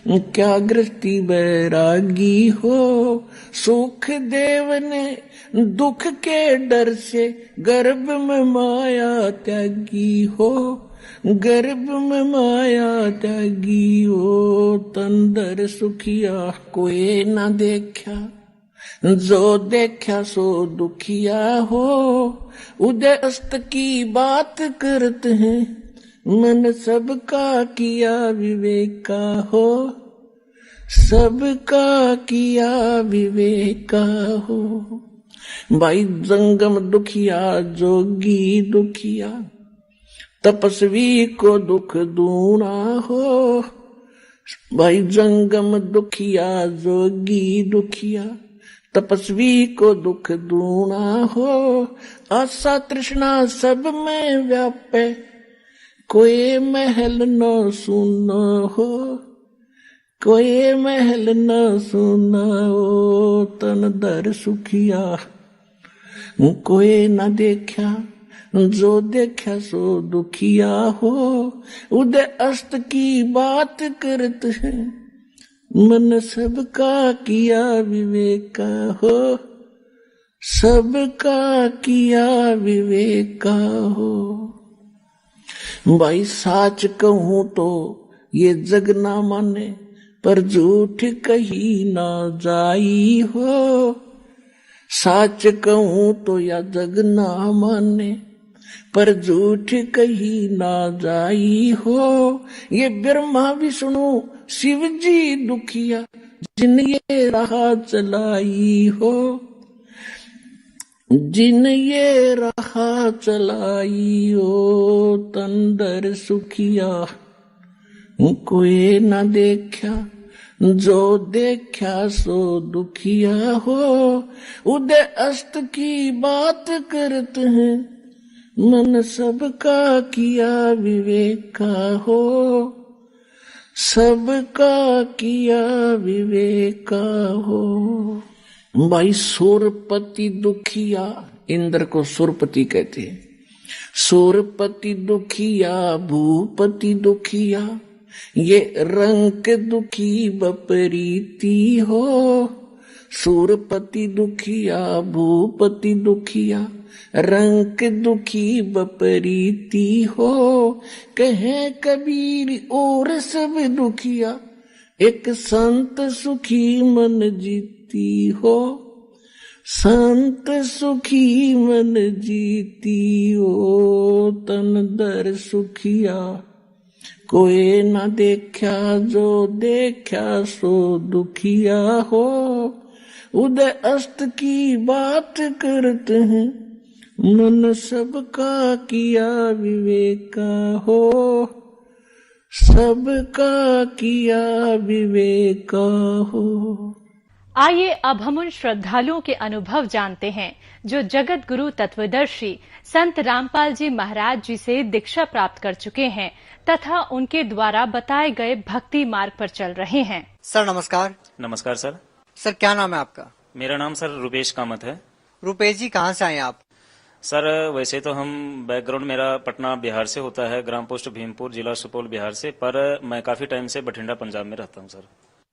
क्या गृहस्थी बैरागी हो। सुख देव ने दुख के डर से, गर्भ में माया त्यागी हो। गर्भ में माया त्यागी हो। तंदर सुखिया कोई ना देखा, जो देखा सो दुखिया हो। उदय अस्त की बात करते हैं, मन सबका किया विवेक का हो। सबका किया विवेक का हो। भाई जंगम दुखिया जोगी दुखिया, तपस्वी को दुख दूना हो। भाई जंगम दुखिया जोगी दुखिया, तपस्वी को दुख दूना हो। आशा तृष्णा सब में व्यापे, कोई महल न सुना हो। कोई महल न सुना हो। तन दर सुखिया कोई न देखा, जो देखा सो दुखिया हो। उदय अस्त की बात करते हैं, मन सबका किया विवेक का हो। सबका किया विवेक का हो। भाई साच कहूं तो ये जग ना माने, पर झूठ कही ना जाई हो। साच कहूं तो या जग ना माने, पर झूठ कही ना जाई हो। ये ब्रह्मा विष्णु शिव जी दुखिया, जिन ये राह चलाई हो। जिन ये राह चलाई हो। तंदर सुखिया कोई ना देखा, जो देखा सो दुखिया हो। उदय अस्त की बात करते हैं, मन सबका किया विवेक का हो। सबका किया विवेक का हो। भाई सुरपति दुखिया, इंद्र को सुरपति कहते हैं। सुरपति दुखिया भूपति दुखिया, ये रंग दुखी बपरीती हो। सुरपति दुखिया भूपति दुखिया, रंग दुखी बपरीती हो। कहे कबीर और सब दुखिया, एक संत सुखी मन जीती हो। संत सुखी मन जीती हो। तन दर सुखिया कोई ना देखा, जो देखा सो दुखिया हो। उदय अस्त की बात करते हैं, मन सबका किया विवेक का हो। सबका किया विवेक का हो। आइए अब हम उन श्रद्धालुओं के अनुभव जानते हैं जो जगत गुरु तत्वदर्शी संत रामपाल जी महाराज जी से दीक्षा प्राप्त कर चुके हैं तथा उनके द्वारा बताए गए भक्ति मार्ग पर चल रहे हैं। सर नमस्कार। नमस्कार सर। सर क्या नाम है आपका? मेरा नाम सर रुपेश कामत है। रुपेश जी कहाँ से आए आप? सर वैसे तो हम बैकग्राउंड मेरा पटना बिहार से होता है, ग्राम पोस्ट भीमपुर, जिला सुपौल बिहार से, पर मैं काफी टाइम से बठिंडा पंजाब में रहता हूँ सर।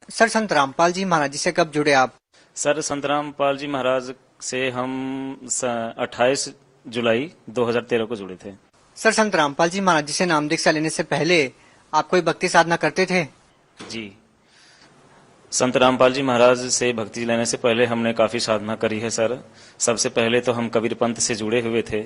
सर संत रामपाल जी महाराज जी से कब जुड़े आप? सर संत रामपाल जी महाराज से हम 28 जुलाई 2013 को जुड़े थे। सर संत रामपाल जी महाराज जी से नाम दीक्षा लेने से पहले आप कोई भक्ति साधना करते थे? जी, संत रामपाल जी महाराज से भक्ति लेने से पहले हमने काफी साधना करी है सर। सबसे पहले तो हम कबीर पंथ से जुड़े हुए थे।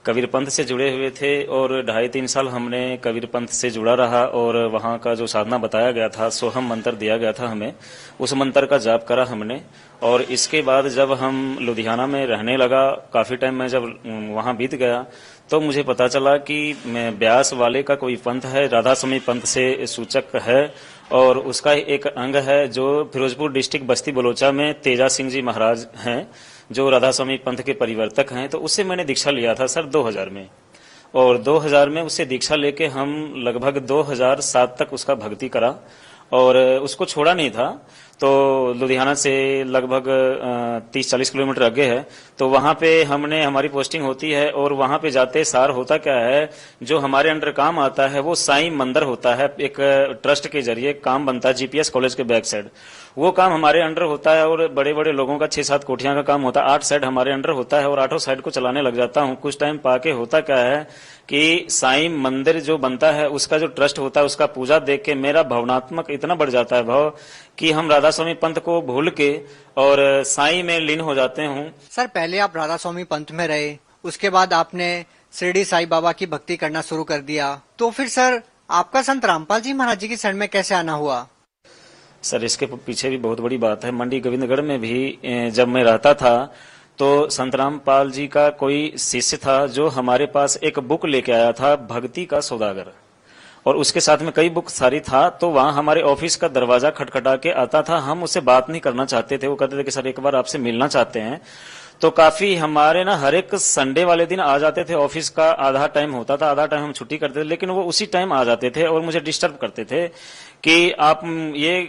कबीर पंथ से जुड़े हुए थे और 2.5-3 साल हमने कबीर पंथ से जुड़ा रहा और वहाँ का जो साधना बताया गया था, सोहम मंत्र दिया गया था हमें, उस मंत्र का जाप करा हमने। और इसके बाद जब हम लुधियाना में रहने लगा, काफी टाइम में जब वहाँ बीत गया तो मुझे पता चला कि ब्यास वाले का कोई पंथ है, राधा स्वामी पंथ से सूचक है और उसका एक अंग है जो फिरोजपुर डिस्ट्रिक्ट बस्ती बलोचा में तेजा सिंह जी महाराज हैं, जो राधा स्वामी पंथ के परिवर्तक हैं। तो उससे मैंने दीक्षा लिया था सर 2000 में। और 2000 में उससे दीक्षा लेके हम लगभग 2007 तक उसका भक्ति करा और उसको छोड़ा नहीं था। तो लुधियाना से लगभग 30-40 किलोमीटर आगे है, तो वहां पे हमारी पोस्टिंग होती है और वहां पे जाते सार होता क्या है, जो हमारे अंडर काम आता है वो साईं मंदिर होता है, एक ट्रस्ट के जरिए काम बनता है जीपीएस कॉलेज के बैक साइड, वो काम हमारे अंडर होता है और बड़े बड़े लोगों का 6-7 कोठियां का काम होता है, 8 साइड हमारे अंडर होता है और 8 साइड को चलाने लग जाता हूँ। कुछ टाइम पाके होता क्या है कि साईं मंदिर जो बनता है उसका जो ट्रस्ट होता है उसका पूजा देख के मेरा भावनात्मक इतना बढ़ जाता है भाव कि हम राधा स्वामी पंथ को भूल के और साईं में लीन हो जाते हूँ। सर, पहले आप राधा स्वामी पंथ में रहे, उसके बाद आपने शिरडी साईं बाबा की भक्ति करना शुरू कर दिया, तो फिर सर आपका संत रामपाल जी महाराज जी की शरण में कैसे आना हुआ? सर, इसके पीछे भी बहुत बड़ी बात है। मंडी गोविंदगढ़ में भी जब मैं रहता था तो संत रामपाल जी का कोई शिष्य था जो हमारे पास एक बुक लेके आया था, भक्ति का सौदागर, और उसके साथ में कई बुक सारी था। तो वहां हमारे ऑफिस का दरवाजा खटखटा के आता था, हम उससे बात नहीं करना चाहते थे। वो कहते थे कि सर एक बार आपसे मिलना चाहते हैं। तो काफी हमारे ना हर एक संडे वाले दिन आ जाते थे, ऑफिस का आधा टाइम होता था, आधा टाइम हम छुट्टी करते थे, लेकिन वो उसी टाइम आ जाते थे और मुझे डिस्टर्ब करते थे कि आप ये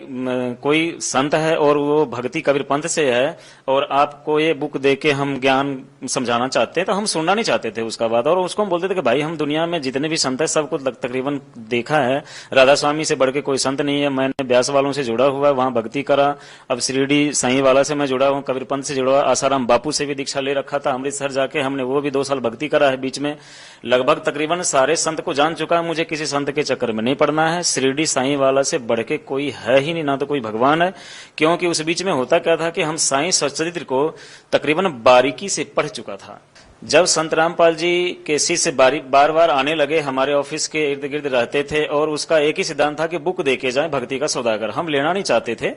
कोई संत है और वो भक्ति कबीर पंथ से है और आपको ये बुक दे के हम ज्ञान समझाना चाहते हैं। तो हम सुनना नहीं चाहते थे उसका बात, और उसको हम बोलते थे कि भाई हम दुनिया में जितने भी संत है सबको तकरीबन देखा है, राधा स्वामी से बढ़ के कोई संत नहीं है। मैंने ब्यास वालों से जुड़ा हुआ है, वहां भक्ति करा, अब शिरडी साईं वाला से मैं जुड़ा हूँ, कबीर पंथ से जुड़ा हुआ, आसाराम बापू से भी दीक्षा ले रखा था, अमृतसर जाके हमने वो भी 2 साल भक्ति करा है। बीच में लगभग तकरीबन सारे संत को जान चुका है, मुझे किसी संत के चक्कर में नहीं पड़ना है। शिरडी साईं वाला से बढ़ के कोई है ही नहीं, ना तो कोई भगवान है, क्योंकि उस बीच में होता क्या था कि हम साईं सच्चरित्र को तकरीबन बारीकी से पढ़ चुका था। जब संत रामपाल जी के शिष्य बार बार आने लगे, हमारे ऑफिस के इर्द गिर्द रहते थे और उसका एक ही सिद्धांत था कि बुक देके जाएं भक्ति का सौदागर। हम लेना नहीं चाहते थे।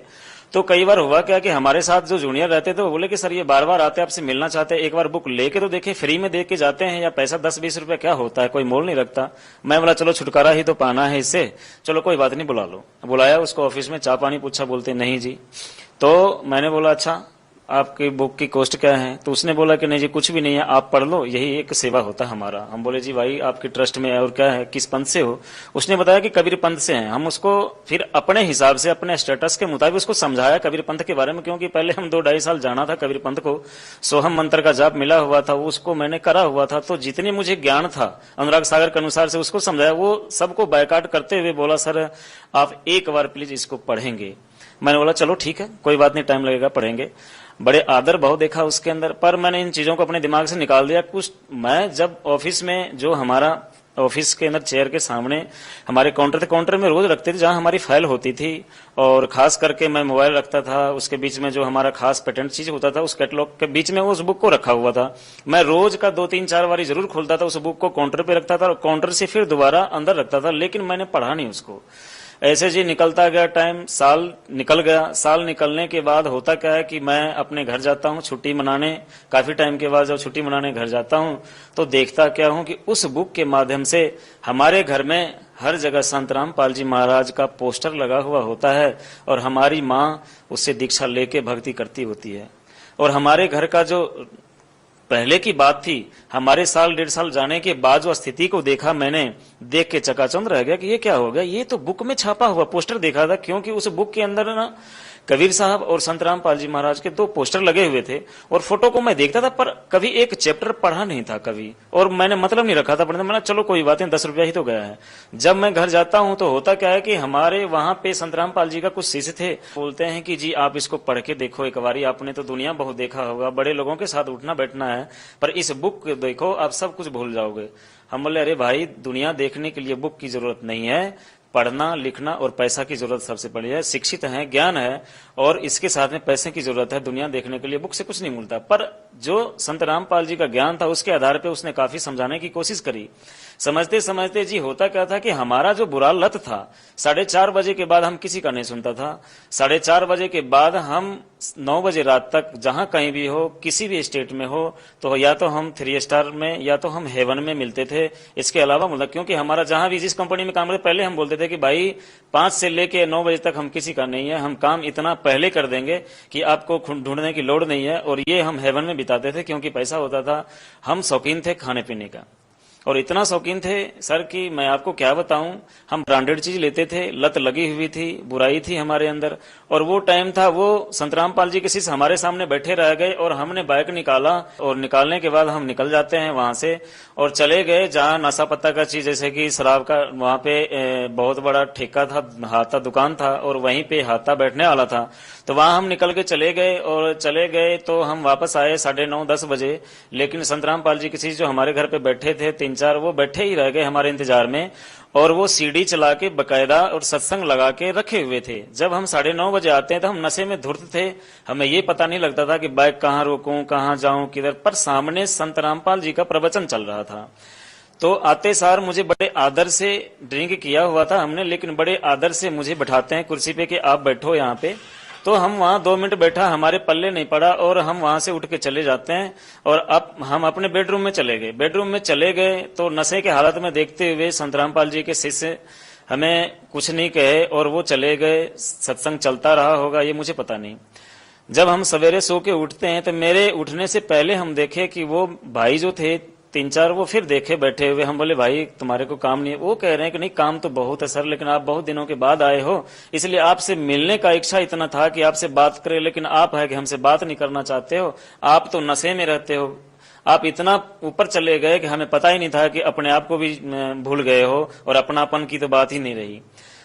तो कई बार हुआ क्या कि हमारे साथ जो जूनियर रहते थे वो बोले कि सर ये बार बार आते हैं, आपसे मिलना चाहते हैं, एक बार बुक लेके तो देखे, फ्री में दे के जाते हैं, या पैसा 10-20 रुपया क्या होता है, कोई मोल नहीं रखता। मैं बोला चलो छुटकारा ही तो पाना है इससे, चलो कोई बात नहीं बुला लो। बुलाया उसको ऑफिस में, चाय पानी पूछा, बोलते नहीं जी। तो मैंने बोला अच्छा आपकी बुक की कॉस्ट क्या है? तो उसने बोला कि नहीं जी कुछ भी नहीं है, आप पढ़ लो, यही एक सेवा होता है हमारा। हम बोले जी भाई आपके ट्रस्ट में है और क्या है, किस पंथ से हो? उसने बताया कि कबीर पंथ से हैं। हम उसको फिर अपने हिसाब से अपने स्टेटस के मुताबिक उसको समझाया कबीर पंथ के बारे में, क्योंकि पहले हम 2-2.5 साल जाना था कबीर पंथ को, सोहम मंत्र का जाप मिला हुआ था, उसको मैंने करा हुआ था। तो जितने मुझे ज्ञान था अनुराग सागर के अनुसार से उसको समझाया, वो सबको बायकाट करते हुए बोला सर आप एक बार प्लीज इसको पढ़ेंगे। मैंने बोला चलो ठीक है कोई बात नहीं, टाइम लगेगा, पढ़ेंगे। बड़े आदर भाव देखा उसके अंदर, पर मैंने इन चीजों को अपने दिमाग से निकाल दिया। कुछ मैं जब ऑफिस में, जो हमारा ऑफिस के अंदर चेयर के सामने हमारे काउंटर थे, काउंटर में रोज रखते थे जहां हमारी फाइल होती थी, और खास करके मैं मोबाइल रखता था, उसके बीच में जो हमारा खास पेटेंट चीज होता था उस कैटलॉग के बीच में उस बुक को रखा हुआ था। मैं रोज का 2-3-4 बारी जरूर खोलता था, उस बुक को काउंटर पे रखता था और काउंटर से फिर दोबारा अंदर रखता था, लेकिन मैंने पढ़ा नहीं उसको। ऐसे जी निकलता गया टाइम, साल निकल गया। साल निकलने के बाद होता क्या है कि मैं अपने घर जाता हूँ छुट्टी मनाने, काफी टाइम के बाद जब छुट्टी मनाने घर जाता हूँ तो देखता क्या हूँ कि उस बुक के माध्यम से हमारे घर में हर जगह संत रामपाल जी महाराज का पोस्टर लगा हुआ होता है और हमारी माँ उससे दीक्षा लेके भक्ति करती होती है। और हमारे घर का जो पहले की बात थी, हमारे 1-1.5 साल जाने के बाद जो स्थिति को देखा, मैंने देख के चकाचौंध रह गया कि ये क्या हो गया। ये तो बुक में छापा हुआ पोस्टर देखा था, क्योंकि उस बुक के अंदर ना कबीर साहब और संत रामपाल जी महाराज के 2 पोस्टर लगे हुए थे, और फोटो को मैं देखता था पर कभी एक चैप्टर पढ़ा नहीं था कभी, और मैंने मतलब नहीं रखा था पढ़ने। मैंने चलो कोई बात नहीं, 10 रुपया ही तो गया है। जब मैं घर जाता हूं तो होता क्या है कि हमारे वहां पे संत रामपाल जी का कुछ शिष्य थे, बोलते हैं कि जी आप इसको पढ़ के देखो एक बारी, आपने तो दुनिया बहुत देखा होगा, बड़े लोगों के साथ उठना बैठना है, पर इस बुक देखो आप सब कुछ भूल जाओगे। हम बोले अरे भाई दुनिया देखने के लिए बुक की जरूरत नहीं है, पढ़ना लिखना और पैसा की जरूरत सबसे बड़ी है। शिक्षित है, ज्ञान है, और इसके साथ में पैसे की जरूरत है। दुनिया देखने के लिए बुक से कुछ नहीं मिलता। पर जो संत रामपाल जी का ज्ञान था उसके आधार पे उसने काफी समझाने की कोशिश करी। समझते समझते जी होता क्या था कि हमारा जो बुरा लत था, 4:30 बजे के बाद हम किसी का नहीं सुनता था। 4:30 बजे के बाद हम 9 बजे रात तक जहां कहीं भी हो, किसी भी स्टेट में हो, तो या तो हम 3 स्टार में या तो हम हेवन में मिलते थे। इसके अलावा मतलब क्योंकि हमारा जहां भी जिस कंपनी में काम करते, पहले हम बोलते थे कि भाई 5 से लेके 9 बजे तक हम किसी का नहीं है, हम काम इतना पहले कर देंगे कि आपको ढूंढने की लोड़ नहीं है। और ये हम हेवन में बिताते थे क्योंकि पैसा होता था। हम शौकीन थे खाने पीने का, और इतना शौकीन थे सर कि मैं आपको क्या बताऊं, हम ब्रांडेड चीज लेते थे, लत लगी हुई थी, बुराई थी हमारे अंदर। और वो टाइम था, वो संत रामपाल जी के शिष्य हमारे सामने बैठे रह गए और हमने बाइक निकाला और निकालने के बाद हम निकल जाते हैं वहां से और चले गए जहां नशा पत्ता का चीज जैसे कि शराब का, वहां पे बहुत बड़ा ठेका था, हाथा दुकान था और वहीं पे हाथा बैठने वाला था। तो वहां हम निकल के चले गए तो हम वापस आए 9:30-10 बजे। लेकिन संत रामपाल जी किसी जो हमारे घर पे बैठे थे 3-4, वो बैठे ही रह गए हमारे इंतजार में और वो सीढ़ी चला के बकायदा और सत्संग लगा के रखे हुए थे। जब हम 9:30 बजे आते हैं तो हम नशे में धुर्त थे, हमें ये पता नहीं लगता था कि बाइक कहाँ रोकूं, कहाँ जाऊं, किधर। पर सामने संत रामपाल जी का प्रवचन चल रहा था। तो आते सार मुझे बड़े आदर से, ड्रिंक किया हुआ था हमने, लेकिन बड़े आदर से मुझे बैठाते हैं कुर्सी पे कि आप बैठो यहाँ पे। तो हम वहां 2 मिनट बैठा, हमारे पल्ले नहीं पड़ा और हम वहां से उठ के चले जाते हैं और अब हम अपने बेडरूम में चले गए। बेडरूम में चले गए तो नशे के हालत में देखते हुए संत रामपाल जी के शिष्य हमें कुछ नहीं कहे और वो चले गए। सत्संग चलता रहा होगा ये मुझे पता नहीं। जब हम सवेरे सो के उठते हैं तो मेरे उठने से पहले हम देखे कि वो भाई जो थे 3-4, वो फिर देखे बैठे हुए। हम बोले भाई तुम्हारे को काम नहीं है? वो कह रहे हैं कि नहीं काम तो बहुत है सर, लेकिन आप बहुत दिनों के बाद आए हो इसलिए आपसे मिलने का इच्छा इतना था कि आपसे बात करें, लेकिन आप है कि हमसे बात नहीं करना चाहते हो, आप तो नशे में रहते हो, आप इतना ऊपर चले गए कि हमें पता ही नहीं था कि अपने आप को भी भूल गए हो और अपनापन की तो बात ही नहीं रही।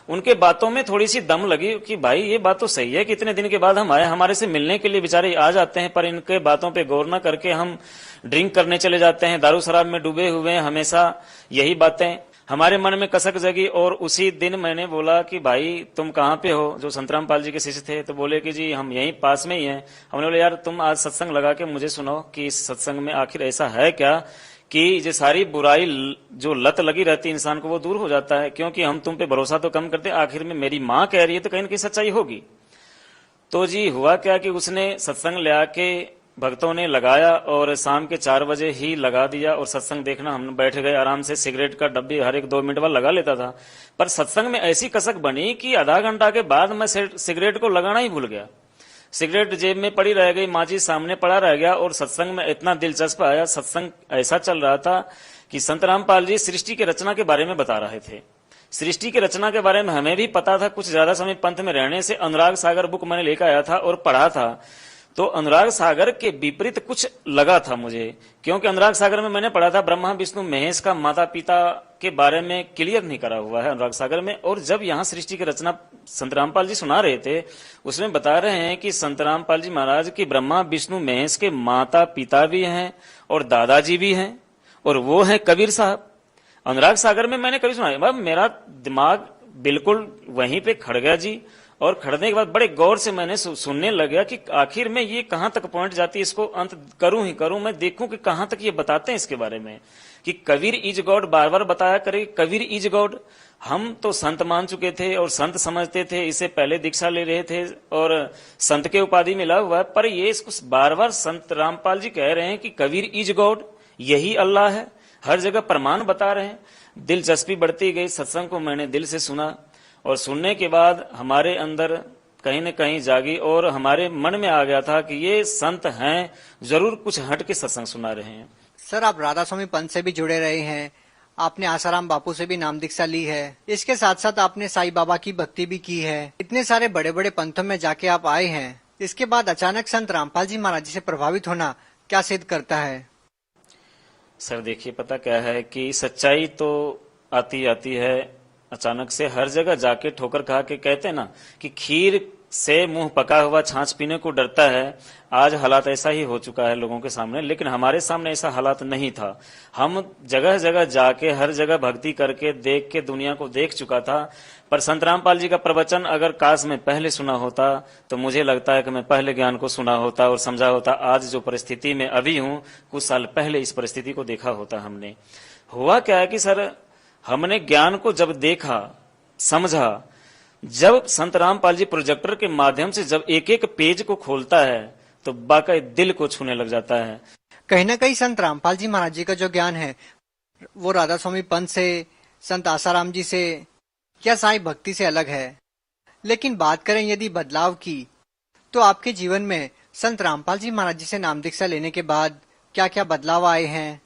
उनके बातों में थोड़ी सी दम लगी कि भाई ये बात तो सही है कि इतने दिन के बाद हम आए, हमारे से मिलने के लिए बेचारे आ जाते हैं, पर इनके बातों पे गौर न करके हम ड्रिंक करने चले जाते हैं, दारू शराब में डूबे हुए हैं। हमेशा यही बातें हमारे मन में कसक जगी। और उसी दिन मैंने बोला कि भाई तुम कहाँ पे हो, जो संत रामपाल जी के शिष्य थे। तो बोले कि जी हम यहीं पास में ही हैं। हमने बोले यार तुम आज सत्संग लगा के मुझे सुनाओ कि इस सत्संग में आखिर ऐसा है क्या कि ये सारी बुराई जो लत लगी रहती है इंसान को वो दूर हो जाता है, क्योंकि हम तुम पे भरोसा तो कम करते, आखिर में मेरी माँ कह रही है तो कहीं ना कहीं सच्चाई होगी। तो जी हुआ क्या कि उसने सत्संग ले आके भक्तों ने लगाया और शाम के 4 बजे ही लगा दिया और सत्संग देखना हम बैठ गए आराम से। सिगरेट का डब्बी हर एक 2 मिनट बाद लगा लेता था, पर सत्संग में ऐसी कसक बनी कि आधा घंटा के बाद मैं सिगरेट को लगाना ही भूल गया। सिगरेट जेब में पड़ी रह गई, माचिस सामने पड़ा रह गया और सत्संग में इतना दिलचस्प आया। सत्संग ऐसा चल रहा था कि संत रामपाल जी सृष्टि की रचना के बारे में बता रहे थे। सृष्टि की रचना के बारे में हमें भी पता था, कुछ ज्यादा समय पंथ में रहने से अनुराग सागर बुक मैंने लेकर आया था और पढ़ा था। तो अनुराग सागर के विपरीत कुछ लगा था मुझे, क्योंकि अनुराग सागर में मैंने पढ़ा था ब्रह्मा विष्णु महेश का माता पिता के बारे में क्लियर नहीं करा हुआ है अनुराग सागर में। और जब यहाँ सृष्टि की रचना संत रामपाल जी सुना रहे थे उसमें बता रहे हैं कि संत रामपाल जी महाराज की ब्रह्मा विष्णु महेश के माता पिता भी हैं और दादाजी भी हैं और वो हैं कबीर साहब। अनुराग सागर में मैंने कभी सुना, मेरा दिमाग बिल्कुल वहीं पे खड़ गया जी। और खड़ने के बाद बड़े गौर से मैंने सुनने लगा कि आखिर में ये कहां तक पहुंच जाती है, इसको अंत करूं ही करूं, मैं देखूं कि कहां तक ये बताते हैं इसके बारे में कि कबीर इज गॉड बार बार बताया करे, कबीर इज गॉड। हम तो संत मान चुके थे और संत समझते थे, इससे पहले दीक्षा ले रहे थे और संत के उपाधि मिला हुआ है, पर ये इसको बार बार संत रामपाल जी कह रहे हैं कि कबीर इज गॉड, यही अल्लाह है, हर जगह प्रमाण बता रहे हैं। दिलचस्पी बढ़ती गई, सत्संग को मैंने दिल से सुना और सुनने के बाद हमारे अंदर कहीं न कहीं जागी और हमारे मन में आ गया था कि ये संत हैं, जरूर कुछ हट के सत्संग सुना रहे हैं। सर आप राधा स्वामी पंथ से भी जुड़े रहे हैं, आपने आसाराम बापू से भी नाम दीक्षा ली है, इसके साथ साथ आपने साईं बाबा की भक्ति भी की है, इतने सारे बड़े बड़े पंथों में जाके आप आए हैं, इसके बाद अचानक संत रामपाल जी महाराज जी से प्रभावित होना क्या सिद्ध करता है? सर देखिए पता क्या है कि सच्चाई तो आती आती है अचानक से, हर जगह जाके ठोकर खा के कहते हैं ना कि खीर से मुंह पका हुआ छाछ पीने को डरता है। आज हालात ऐसा ही हो चुका है लोगों के सामने, लेकिन हमारे सामने ऐसा हालात नहीं था। हम जगह जगह जाके हर जगह भक्ति करके देख के दुनिया को देख चुका था। पर संत रामपाल जी का प्रवचन अगर काश में पहले सुना होता तो मुझे लगता है कि मैं पहले ज्ञान को सुना होता और समझा होता। आज जो परिस्थिति में अभी हूँ, कुछ साल पहले इस परिस्थिति को देखा होता हमने। हुआ क्या है कि सर हमने ज्ञान को जब देखा समझा, जब संत रामपाल जी प्रोजेक्टर के माध्यम से जब एक एक पेज को खोलता है तो वाकई दिल को छूने लग जाता है। कहीं ना कहीं संत रामपाल जी महाराज जी का जो ज्ञान है वो राधा स्वामी पंथ से, संत आसाराम जी से या साईं भक्ति से अलग है। लेकिन बात करें यदि बदलाव की, तो आपके जीवन में संत रामपाल जी महाराज जी से नाम दीक्षा लेने के बाद क्या क्या बदलाव आए हैं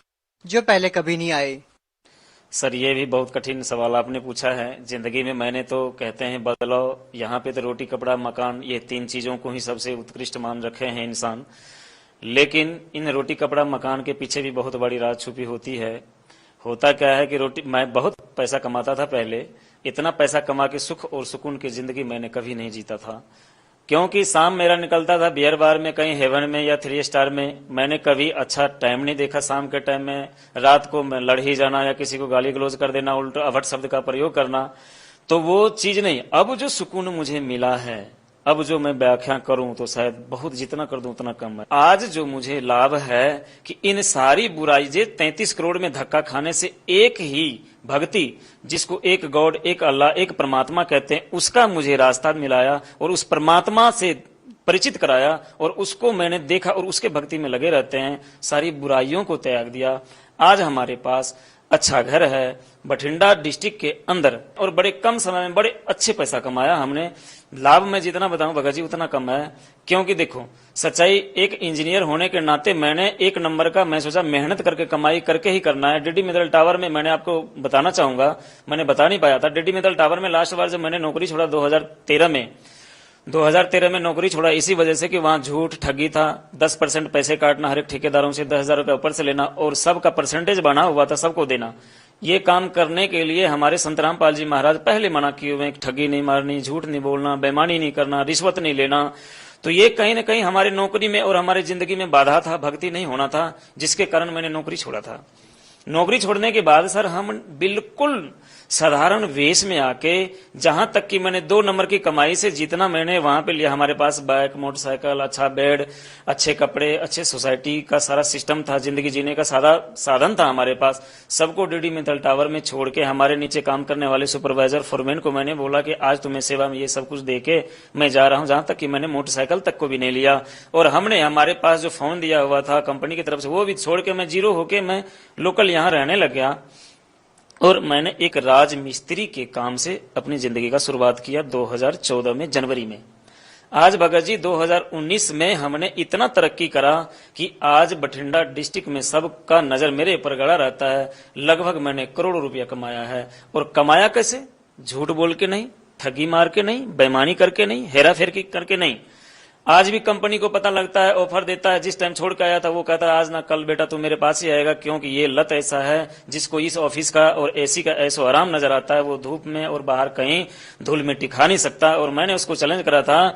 जो पहले कभी नहीं आए? सर, ये भी बहुत कठिन सवाल आपने पूछा है। जिंदगी में मैंने तो कहते हैं बदलाव, यहाँ पे तो रोटी कपड़ा मकान, ये 3 चीजों को ही सबसे उत्कृष्ट मान रखे हैं इंसान। लेकिन इन रोटी कपड़ा मकान के पीछे भी बहुत बड़ी राज छुपी होती है। होता क्या है कि मैं बहुत पैसा कमाता था पहले, इतना पैसा कमा के सुख और सुकून की जिंदगी मैंने कभी नहीं जीता था, क्योंकि शाम मेरा निकलता था बियर बार में, कहीं हेवन में या 3 स्टार में। मैंने कभी अच्छा टाइम नहीं देखा शाम के टाइम में। रात को मैं लड़ ही जाना या किसी को गाली गलौज कर देना, उल्टा अभट शब्द का प्रयोग करना, तो वो चीज नहीं। अब जो सुकून मुझे मिला है, अब जो मैं व्याख्या करूं तो शायद बहुत, जितना कर दूं उतना कम है। आज जो मुझे लाभ है कि इन सारी बुराई, 33 करोड़ में धक्का खाने से एक ही भक्ति, जिसको एक गॉड, एक अल्लाह, एक परमात्मा कहते हैं, उसका मुझे रास्ता मिलाया और उस परमात्मा से परिचित कराया और उसको मैंने देखा और उसके भक्ति में लगे रहते हैं। सारी बुराइयों को त्याग दिया। आज हमारे पास अच्छा घर है बठिंडा डिस्ट्रिक्ट के अंदर और बड़े कम समय में बड़े अच्छे पैसा कमाया हमने। लाभ मैं जितना बताऊं भगत जी उतना कम है, क्योंकि देखो सच्चाई, एक इंजीनियर होने के नाते मैंने 1 नंबर का, मैं सोचा मेहनत करके कमाई करके ही करना है। डीडी मित्तल टावर में मैंने आपको बताना चाहूंगा, मैंने बता नहीं पाया था, डीडी मित्तल टावर में लास्ट बार जब मैंने नौकरी छोड़ा 2013 में नौकरी छोड़ा इसी वजह से कि वहां झूठ ठगी था। 10% पैसे काटना हर एक ठेकेदारों से, 10,000 रुपए ऊपर से लेना और सबका परसेंटेज बना हुआ था, सबको देना। ये काम करने के लिए हमारे संत रामपाल जी महाराज पहले मना किए हुए, ठगी नहीं मारनी, झूठ नहीं बोलना, बेईमानी नहीं करना, रिश्वत नहीं लेना। तो ये कहीं ना कहीं हमारे नौकरी में और हमारे जिंदगी में बाधा था, भक्ति नहीं होना था, जिसके कारण मैंने नौकरी छोड़ा था। नौकरी छोड़ने के बाद सर हम बिल्कुल साधारण वेश में आके, जहां तक कि मैंने 2 नंबर की कमाई से जितना मैंने वहां पे लिया, हमारे पास बाइक, मोटरसाइकिल, अच्छा बेड, अच्छे कपड़े, अच्छे सोसाइटी का सारा सिस्टम था, जिंदगी जीने का सारा साधन था हमारे पास। सबको डीडी मित्तल टावर में छोड़ के हमारे नीचे काम करने वाले सुपरवाइजर, फोरमैन को मैंने बोला कि आज तुम्हें सेवा में ये सब कुछ दे के मैं जा रहा हूं, जहां तक कि मैंने मोटरसाइकिल तक को भी नहीं लिया। और हमने हमारे पास जो फोन दिया हुआ था कंपनी की तरफ से, वो भी छोड़ के मैं जीरो होके मैं लोकल यहाँ रहने लग गया। और मैंने एक राज मिस्त्री के काम से अपनी जिंदगी का शुरुआत किया 2014 में जनवरी में। आज भगत जी 2019 में हमने इतना तरक्की करा कि आज बठिंडा डिस्ट्रिक्ट में सबका नजर मेरे ऊपर गड़ा रहता है। लगभग मैंने करोड़ों रुपया कमाया है। और कमाया कैसे? झूठ बोल के नहीं, ठगी मार के नहीं, बेईमानी करके नहीं, हेरा फेरी करके नहीं। आज भी कंपनी को पता लगता है, ऑफर देता है, जिस टाइम छोड़ के आया था वो कहता है आज ना कल बेटा तू मेरे पास ही आएगा, क्योंकि ये लत ऐसा है जिसको इस ऑफिस का और एसी का ऐसो आराम नजर आता है, वो धूप में और बाहर कहीं धूल में टिका नहीं सकता। और मैंने उसको चैलेंज करा था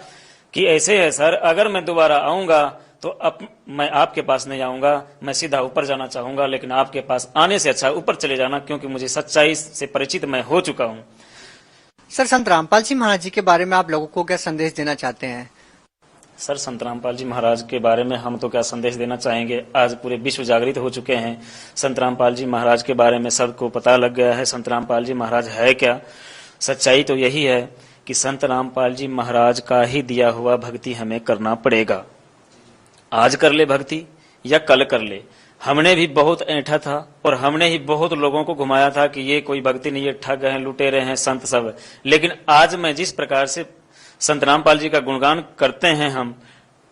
कि ऐसे है सर, अगर मैं दोबारा आऊंगा तो अब मैं आपके पास नहीं आऊंगा, मैं सीधा ऊपर जाना चाहूंगा, लेकिन आपके पास आने से अच्छा ऊपर चले जाना, क्योंकि मुझे सच्चाई से परिचित मैं हो चुका हूं। सर, संत रामपाल जी महाराज जी के बारे में आप लोगों को क्या संदेश देना चाहते हैं? सर, संत रामपाल जी महाराज के बारे में हम तो क्या संदेश देना चाहेंगे। आज पूरे विश्व जागृत हो चुके हैं। संत रामपाल जी महाराज के बारे में सबको पता लग गया है संत रामपाल जी महाराज है क्या। सच्चाई तो यही है कि संत रामपाल जी महाराज का ही दिया हुआ भक्ति हमें करना पड़ेगा। आज कर ले भक्ति या कल कर ले। हमने भी बहुत ऐंठा था और हमने ही बहुत लोगों को घुमाया था कि ये कोई भक्ति नहीं है, ठग हैं, लुटेरे हैं, संत सब। लेकिन आज मैं जिस प्रकार से संत रामपाल जी का गुणगान करते हैं, हम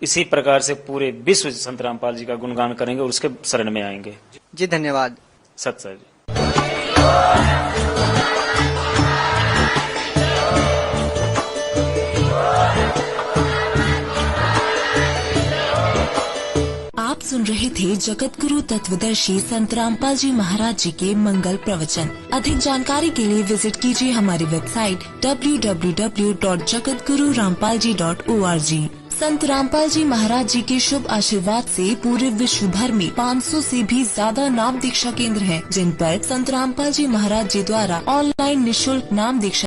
इसी प्रकार से पूरे विश्व संत रामपाल जी का गुणगान करेंगे और उसके शरण में आएंगे। जी धन्यवाद। सत सर जी। आप सुन रहे थे जगत गुरु तत्वदर्शी संत रामपाल जी महाराज जी के मंगल प्रवचन। अधिक जानकारी के लिए विजिट कीजिए हमारी वेबसाइट www.jagatgururampalji.org। संत रामपाल जी महाराज जी के शुभ आशीर्वाद से पूरे विश्व भर में 500 से भी ज्यादा नाम दीक्षा केंद्र हैं, जिन पर संत रामपाल जी महाराज जी द्वारा ऑनलाइन निःशुल्क नाम दीक्षा